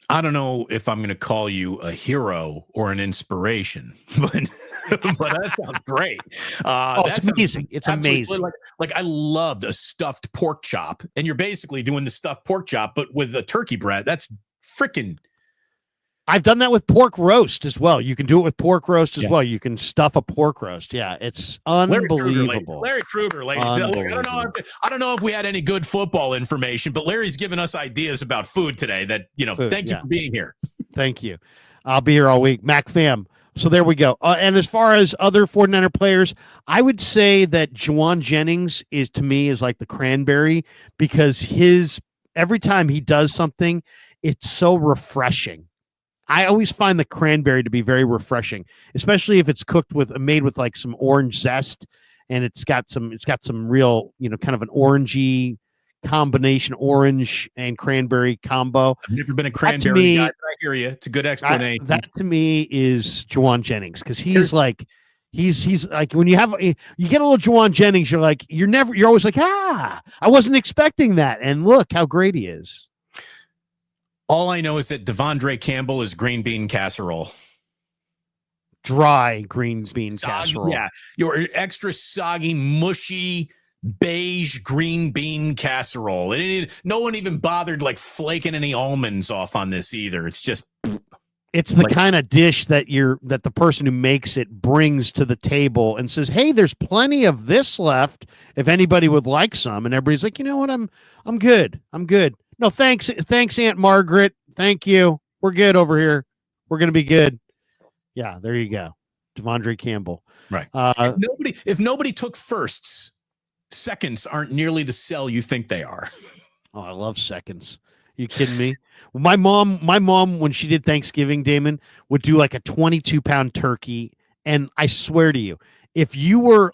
I don't know if I'm going to call you a hero or an inspiration, but that sounds great.
It's amazing. It's amazing.
Like I loved a stuffed pork chop, and you're basically doing the stuffed pork chop, but with a turkey breast. That's freaking.
I've done that with pork roast as well. You can do it with pork roast as well. You can stuff a pork roast. Yeah, it's unbelievable.
Larry Krueger, ladies. I don't know if we had any good football information, but Larry's given us ideas about food today. Thank you for being here.
Thank you. I'll be here all week. Mac fam. So there we go. And as far as other 49er players, I would say that Juwan Jennings is like the cranberry because every time he does something, it's so refreshing. I always find the cranberry to be very refreshing, especially if it's made with like some orange zest, and it's got some real, kind of an orangey combination, orange and cranberry combo.
I've never been a cranberry guy, but I hear you. It's a good explanation.
That to me is Juwan Jennings because he's like when you get a little Juwan Jennings, you're always like, I wasn't expecting that, and look how great he is.
All I know is that Devondre Campbell is green bean casserole.
Dry green bean casserole.
Yeah. Your extra soggy, mushy, beige green bean casserole. No one even bothered like flaking any almonds off on this either. It's just.
It's the kind of dish that the person who makes it brings to the table and says, "Hey, there's plenty of this left if anybody would like some." And everybody's like, "You know what? I'm good. I'm good. No, thanks, Aunt Margaret. Thank you. We're good over here. We're gonna be good." Yeah, there you go, Devondre Campbell.
Right. If nobody took firsts, seconds aren't nearly the sell you think they are.
Oh, I love seconds. You kidding me? My mom, when she did Thanksgiving, Damon, would do like a 22-pound turkey, and I swear to you, if you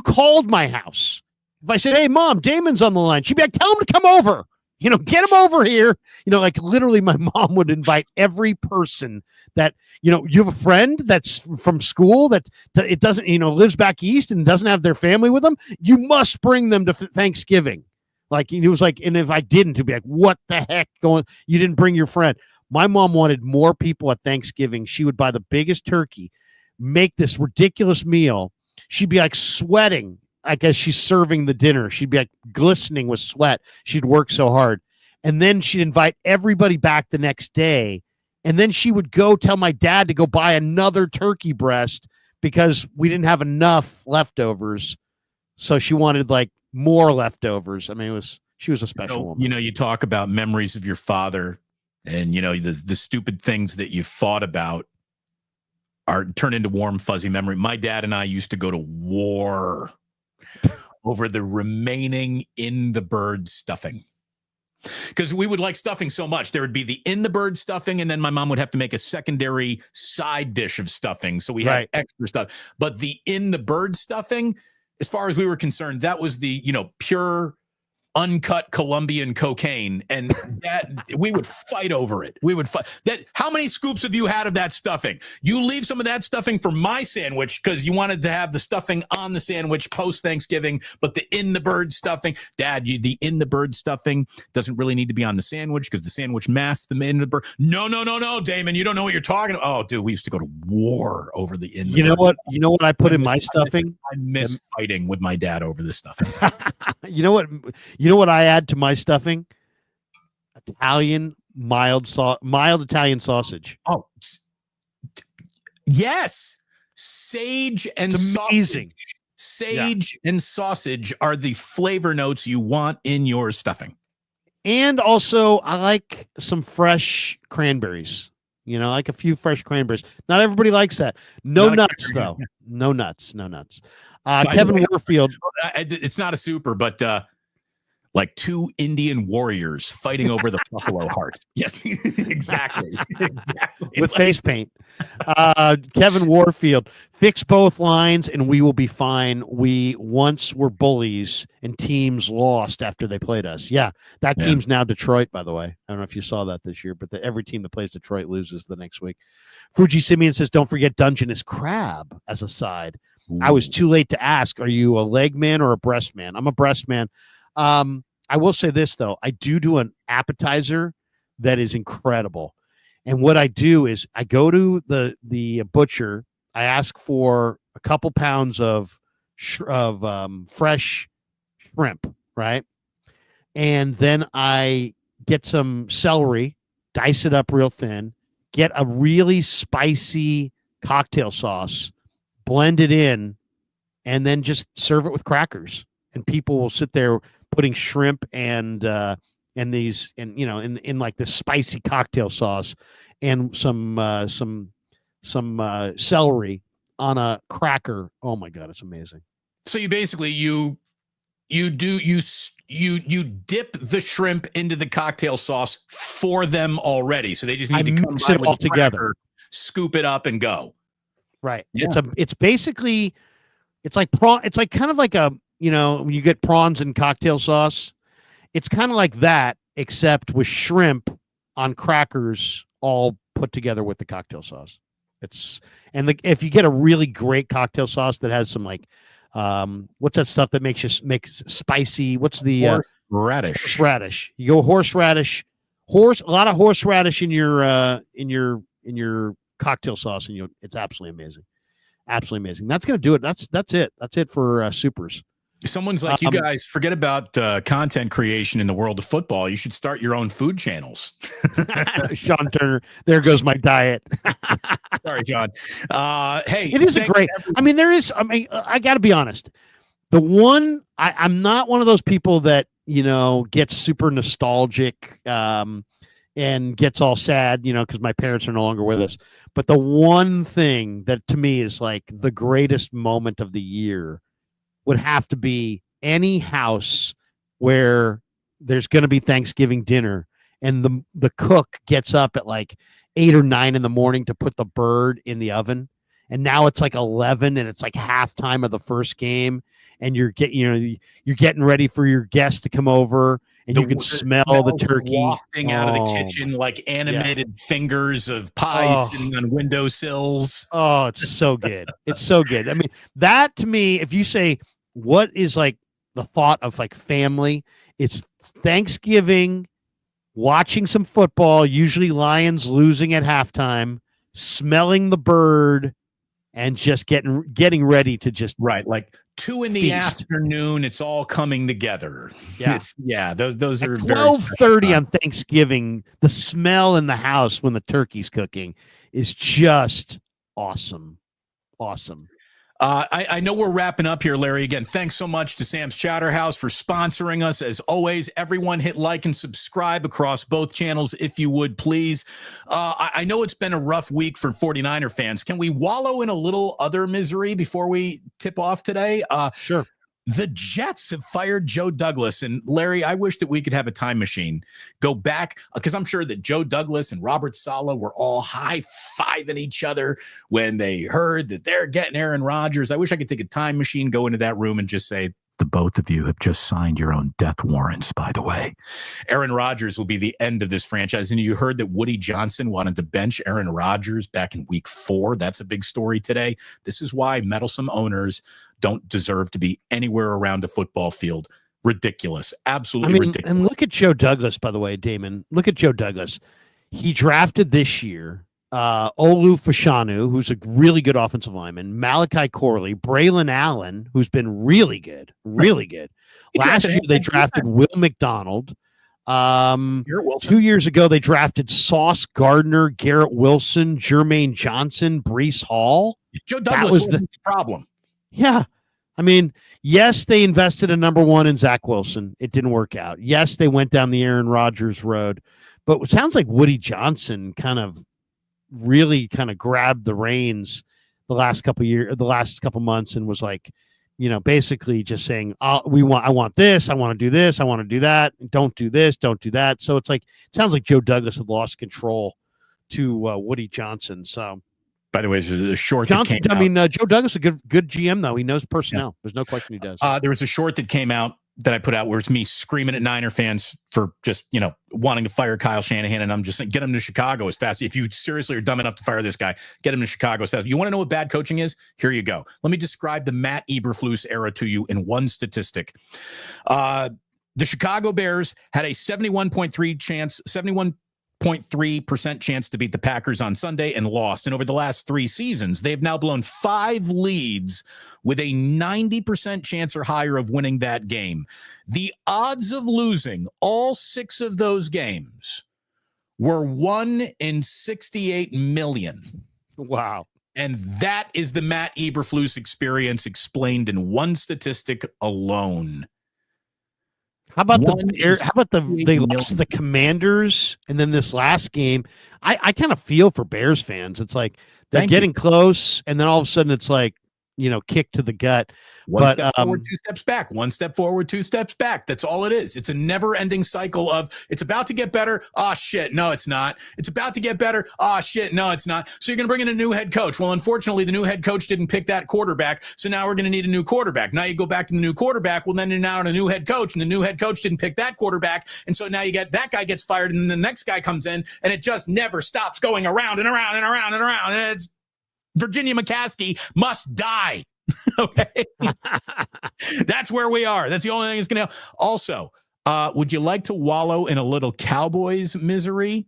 called my house, if I said, "Hey, Mom, Damon's on the line," she'd be like, "Tell him to come over." Get them over here. Like literally my mom would invite every person that, you have a friend that's from school that it doesn't, lives back east and doesn't have their family with them. You must bring them to Thanksgiving. Like, it was like, and if I didn't, to be like, what the heck you didn't bring your friend. My mom wanted more people at Thanksgiving. She would buy the biggest turkey, make this ridiculous meal. She'd be like sweating, like as she's serving the dinner. She'd be like glistening with sweat. She'd work so hard. And then she'd invite everybody back the next day. And then she would go tell my dad to go buy another turkey breast because we didn't have enough leftovers. So she wanted like more leftovers. I mean, she was a special woman.
You talk about memories of your father and, the stupid things that you fought about are turned into warm, fuzzy memory. My dad and I used to go to war over the remaining in the bird stuffing. Because we would like stuffing so much. There would be the in the bird stuffing, and then my mom would have to make a secondary side dish of stuffing. So we had extra stuff. But the in the bird stuffing, as far as we were concerned, that was the, pure uncut Colombian cocaine, and that we would fight over it. We would fight that. How many scoops have you had of that stuffing? You leave some of that stuffing for my sandwich because you wanted to have the stuffing on the sandwich post Thanksgiving, but the in the bird stuffing, Dad, the in the bird stuffing doesn't really need to be on the sandwich because the sandwich masks the in the bird. No, Damon, you don't know what you're talking about. Oh, dude, we used to go to war over the in.
You know what I put in my stuffing?
I miss fighting with my dad over this stuffing.
You know what I add to my stuffing? Italian mild Italian sausage.
Oh, yes. Sage and
it's amazing.
Sage and sausage are the flavor notes you want in your stuffing.
And also, I like some fresh cranberries. Like a few fresh cranberries. Not everybody likes that. No nuts, though. No nuts. Kevin Warfield.
It's not a super, but like two Indian warriors fighting over the buffalo heart. Yes, exactly.
With face paint. Kevin Warfield, fix both lines and we will be fine. We once were bullies and teams lost after they played us. Yeah, that team's now Detroit, by the way. I don't know if you saw that this year, but every team that plays Detroit loses the next week. Fuji Simeon says, don't forget Dungeness crab as a side. Ooh. I was too late to ask, are you a leg man or a breast man? I'm a breast man. I will say this, though. I do an appetizer that is incredible. And what I do is I go to the butcher. I ask for a couple pounds of fresh shrimp, right? And then I get some celery, dice it up real thin, get a really spicy cocktail sauce, blend it in, and then just serve it with crackers. And people will sit there putting shrimp and these and in like this spicy cocktail sauce and some celery on a cracker. Oh my God, it's amazing.
So you basically you dip the shrimp into the cocktail sauce for them already. So they just need to
mix it all together, cracker,
scoop it up and go.
Right. Yeah. It's basically like prawn. It's like kind of like a, when you get prawns and cocktail sauce, it's kind of like that, except with shrimp on crackers all put together with the cocktail sauce. If you get a really great cocktail sauce that has some like, what's that stuff that makes spicy? What's the
horseradish?
Horseradish. You go horseradish, a lot of horseradish in your cocktail sauce, and it's absolutely amazing. Absolutely amazing. That's going to do it. That's it. That's it for supers.
Someone's like, you guys forget about content creation in the world of football. You should start your own food channels.
Sean Turner, there goes my diet.
Sorry, John. Hey,
it is a great. I got to be honest. The one I'm not one of those people that gets super nostalgic and gets all sad, because my parents are no longer with us. But the one thing that to me is like the greatest moment of the year would have to be any house where there's going to be Thanksgiving dinner and the cook gets up at like 8 or 9 in the morning to put the bird in the oven. And now it's like 11 and it's like halftime of the first game. And you're getting ready for your guests to come over and you can smell the turkey
wafting out of the kitchen like animated fingers of pie sitting on windowsills.
Oh, it's so good. It's so good. I mean, that to me, if you say what is like the thought of like family, it's Thanksgiving, watching some football, usually Lions losing at halftime, smelling the bird, and just getting ready to just
like 2 in the afternoon. It's all coming together.
Yeah,
those are
12:30 on Thanksgiving. The smell in the house when the turkey's cooking is just awesome.
I know we're wrapping up here, Larry. Again, thanks so much to Sam's Chowder House for sponsoring us. As always, everyone hit like and subscribe across both channels if you would, please. I know it's been a rough week for 49er fans. Can we wallow in a little other misery before we tip off today?
Sure.
The Jets have fired Joe Douglas. And Larry, I wish that we could have a time machine, go back, because I'm sure that Joe Douglas and Robert Saleh were all high-fiving each other when they heard that they're getting Aaron Rodgers. I wish I could take a time machine, go into that room and just say, the both of you have just signed your own death warrants, by the way. Aaron Rodgers will be the end of this franchise. And you heard that Woody Johnson wanted to bench Aaron Rodgers back in week 4. That's a big story today. This is why meddlesome owners don't deserve to be anywhere around a football field. Ridiculous. Absolutely ridiculous.
And look at Joe Douglas, by the way, Damon. Look at Joe Douglas. He drafted this year Olu Fashanu, who's a really good offensive lineman, Malachi Corley, Braylon Allen, who's been really good. Last year, they drafted Will McDonald. 2 years ago, they drafted Sauce Gardner, Garrett Wilson, Jermaine Johnson, Breece Hall.
Joe Douglas was the problem.
Yeah. I mean, yes, they invested in number 1 in Zach Wilson. It didn't work out. Yes, they went down the Aaron Rodgers road. But it sounds like Woody Johnson really grabbed the reins the last couple months and was like, basically just saying, I want this, I want to do this, I want to do that. Don't do this, don't do that. So it sounds like Joe Douglas had lost control to Woody Johnson. So,
by the way, there's a short
Johnson. Joe Douglas is a good GM though. He knows personnel. Yeah. There's no question he does.
There was a short that came out that I put out where it's me screaming at Niner fans for just, wanting to fire Kyle Shanahan. And I'm just saying, get him to Chicago as fast. If you seriously are dumb enough to fire this guy, get him to Chicago as fast. You want to know what bad coaching is? Here you go. Let me describe the Matt Eberflus era to you in one statistic. The Chicago Bears had a 71.3% chance to beat the Packers on Sunday and lost. And over the last 3 seasons, they've now blown 5 leads with a 90% chance or higher of winning that game. The odds of losing all 6 of those games were 1 in 68 million.
Wow.
And that is the Matt Eberflus experience explained in one statistic alone.
How about they lost to the Commanders, and then this last game, I kind of feel for Bears fans. It's like they're getting close, and then all of a sudden it's like, kick to the gut.
One step forward, 2 steps back. 1 step forward, 2 steps back. That's all it is. It's a never-ending cycle of it's about to get better. Oh, shit. No, it's not. It's about to get better. Oh, shit. No, it's not. So you're going to bring in a new head coach. Well, unfortunately, the new head coach didn't pick that quarterback. So now we're going to need a new quarterback. Now you go back to the new quarterback. Well, then you're now in a new head coach, and the new head coach didn't pick that quarterback. And so now you get that guy gets fired, and then the next guy comes in, and it just never stops going around and around and around and around. And it's Virginia McCaskey must die. Okay. That's where we are. That's the only thing that's going to help. Also, would you like to wallow in a little Cowboys misery?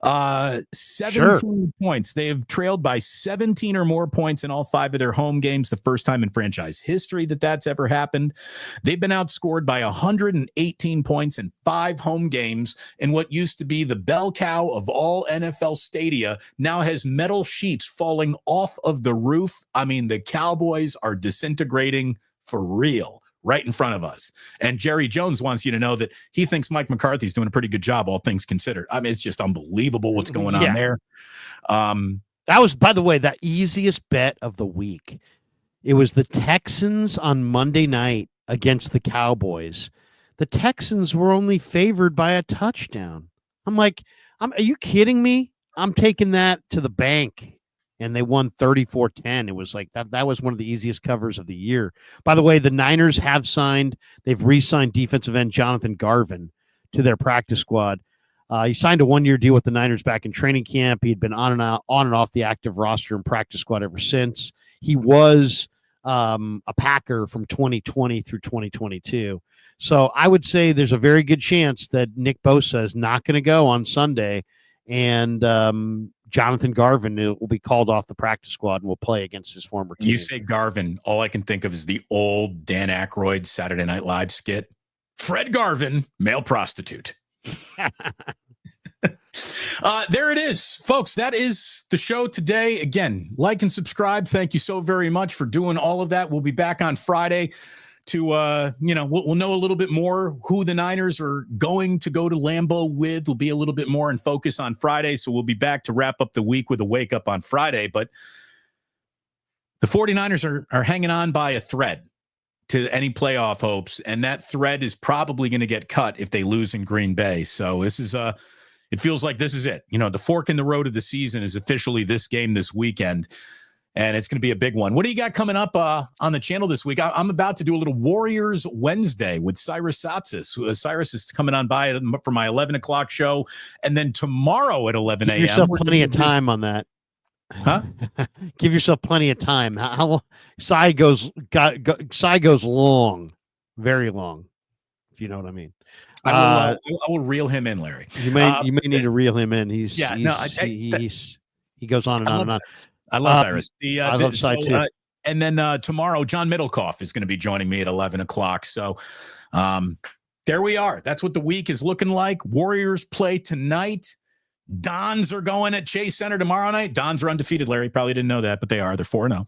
17 points. They have trailed by 17 or more points in all 5 of their home games. The first time in franchise history that's ever happened. They've been outscored by 118 points in 5 home games. And what used to be the bell cow of all NFL stadia now has metal sheets falling off of the roof. I mean, the Cowboys are disintegrating for real. Right in front of us. And Jerry Jones wants you to know that he thinks Mike McCarthy's doing a pretty good job, all things considered. I mean, it's just unbelievable what's going on there.
That was, by the way, the easiest bet of the week. It was the Texans on Monday night against the Cowboys. The Texans were only favored by a touchdown. I'm like, are you kidding me? I'm taking that to the bank and they won 34-10. It was like that was one of the easiest covers of the year. By the way, the Niners have they've re-signed defensive end Jonathan Garvin to their practice squad. He signed a 1-year deal with the Niners back in training camp. He had been on and off the active roster and practice squad ever since. He was a Packer from 2020 through 2022. So I would say there's a very good chance that Nick Bosa is not going to go on Sunday, and Jonathan Garvin will be called off the practice squad and will play against his former team.
You say Garvin, all I can think of is the old Dan Aykroyd Saturday Night Live skit. Fred Garvin, male prostitute. There it is, folks. That is the show today. Again, like and subscribe. Thank you so very much for doing all of that. We'll be back on Friday to we'll know a little bit more who the Niners are going to go to Lambeau with. We'll be a little bit more in focus on Friday, so we'll be back to wrap up the week with a wake up on Friday. But the 49ers are hanging on by a thread to any playoff hopes, and that thread is probably going to get cut if they lose in Green Bay. So this is it feels like this is it. The fork in the road of the season is officially this game this weekend, and it's going to be a big one. What do you got coming up on the channel this week? I'm about to do a little Warriors Wednesday with Cyrus Satsis. Cyrus is coming on by for my 11 o'clock show, and then tomorrow at 11 a.m.
Give yourself plenty of time on that.
Huh?
Give yourself plenty of time. How Cy goes long, very long, if you know what I mean.
I will reel him in, Larry.
You may need to reel him in. He goes on and on and on.
I love Cyrus.
I love Cy too.
And then tomorrow, John Middlecoff is going to be joining me at 11 o'clock. So there we are. That's what the week is looking like. Warriors play tonight. Dons are going at Chase Center tomorrow night. Dons are undefeated, Larry. Probably didn't know that, but they are. They're 4-0.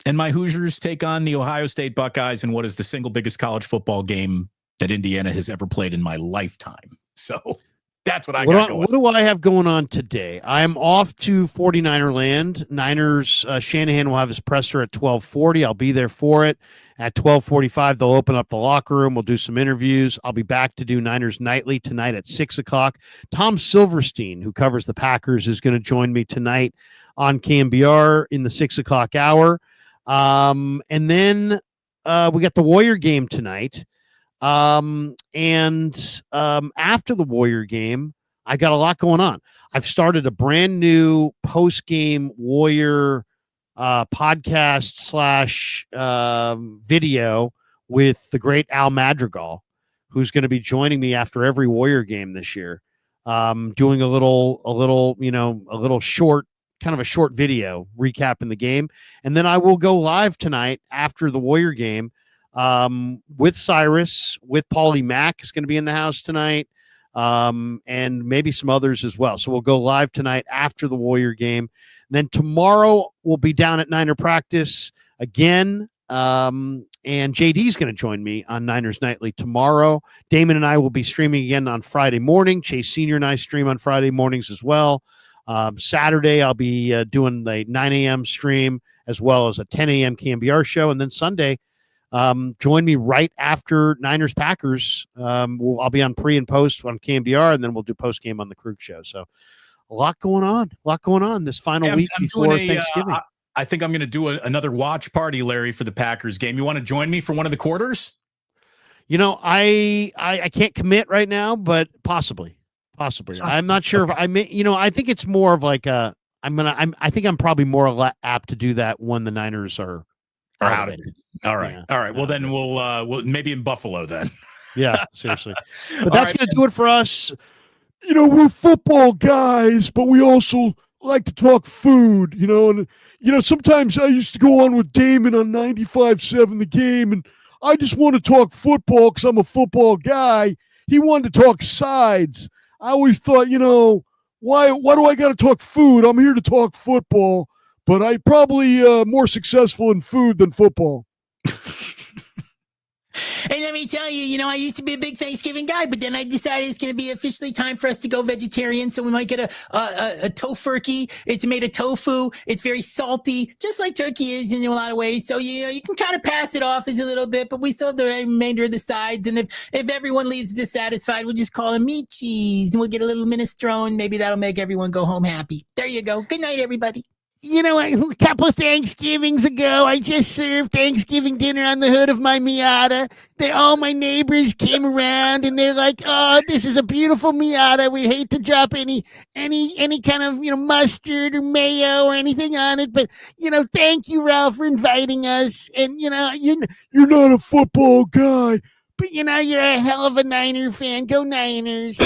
And my Hoosiers take on the Ohio State Buckeyes in what is the single biggest college football game that Indiana has ever played in my lifetime. So that's what I got going.
What do I have going on today? I'm off to 49er land. Niners, Shanahan will have his presser at 12:40. I'll be there for it. At 12:45, they'll open up the locker room. We'll do some interviews. I'll be back to do Niners Nightly tonight at 6 o'clock. Tom Silverstein, who covers the Packers, is going to join me tonight on KMBR in the 6 o'clock hour. And then we got the Warrior game tonight. And after the Warrior game, I got a lot going on. I've started a brand new post-game Warrior podcast / video with the great Al Madrigal, who's going to be joining me after every Warrior game this year, doing a little short, kind of a short video recapping the game. And then I will go live tonight after the Warrior game with Cyrus, with Paulie Mack is going to be in the house tonight, and maybe some others as well. So we'll go live tonight after the Warrior game. Then tomorrow we'll be down at Niner practice again, and JD's going to join me on Niners Nightly tomorrow. Damon and I will be streaming again on Friday morning. Chase Sr. and I stream on Friday mornings as well. Saturday I'll be doing the 9 a.m. stream as well as a 10 a.m. KMBR show, and then Sunday join me right after Niners Packers. I'll be on pre and post on KMBR, and then we'll do post game on the Krueger show. So a lot going on this final week before Thanksgiving.
I think I'm going to do another watch party, Larry, for the Packers game. You want to join me for one of the quarters?
I can't commit right now, but possibly. I'm not sure if I may. I think it's more of like I think I'm probably more apt to do that when the Niners are
out of it. All right. Yeah. All right. Well, then we'll maybe in Buffalo then.
Yeah, seriously. But that's going to do it for us. We're football guys, but we also like to talk food, and sometimes I used to go on with Damon on 95.7 The Game, and I just want to talk football because I'm a football guy. He wanted to talk sides. I always thought, why do I got to talk food? I'm here to talk football, but I probably more successful in food than football.
Hey, let
me tell you, I used to be a big Thanksgiving guy, but then I decided it's going to be officially time for us to go vegetarian. So we might get a tofurkey. It's made of tofu. It's very salty, just like turkey is in a lot of ways. So, you can kind of pass it off as a little bit, but we still have the remainder of the sides. And if everyone leaves dissatisfied, we'll just call them meat cheese and we'll get a little minestrone. Maybe that'll make everyone go home happy. There you go. Good night, everybody.
A couple of Thanksgivings ago, I just served Thanksgiving dinner on the hood of my Miata. All my neighbors came around and they're like, "Oh, this is a beautiful Miata. We hate to drop any kind of mustard or mayo or anything on it, but thank you, Ralph, for inviting us. And you're not a football guy, but you're a hell of a Niner fan. Go Niners."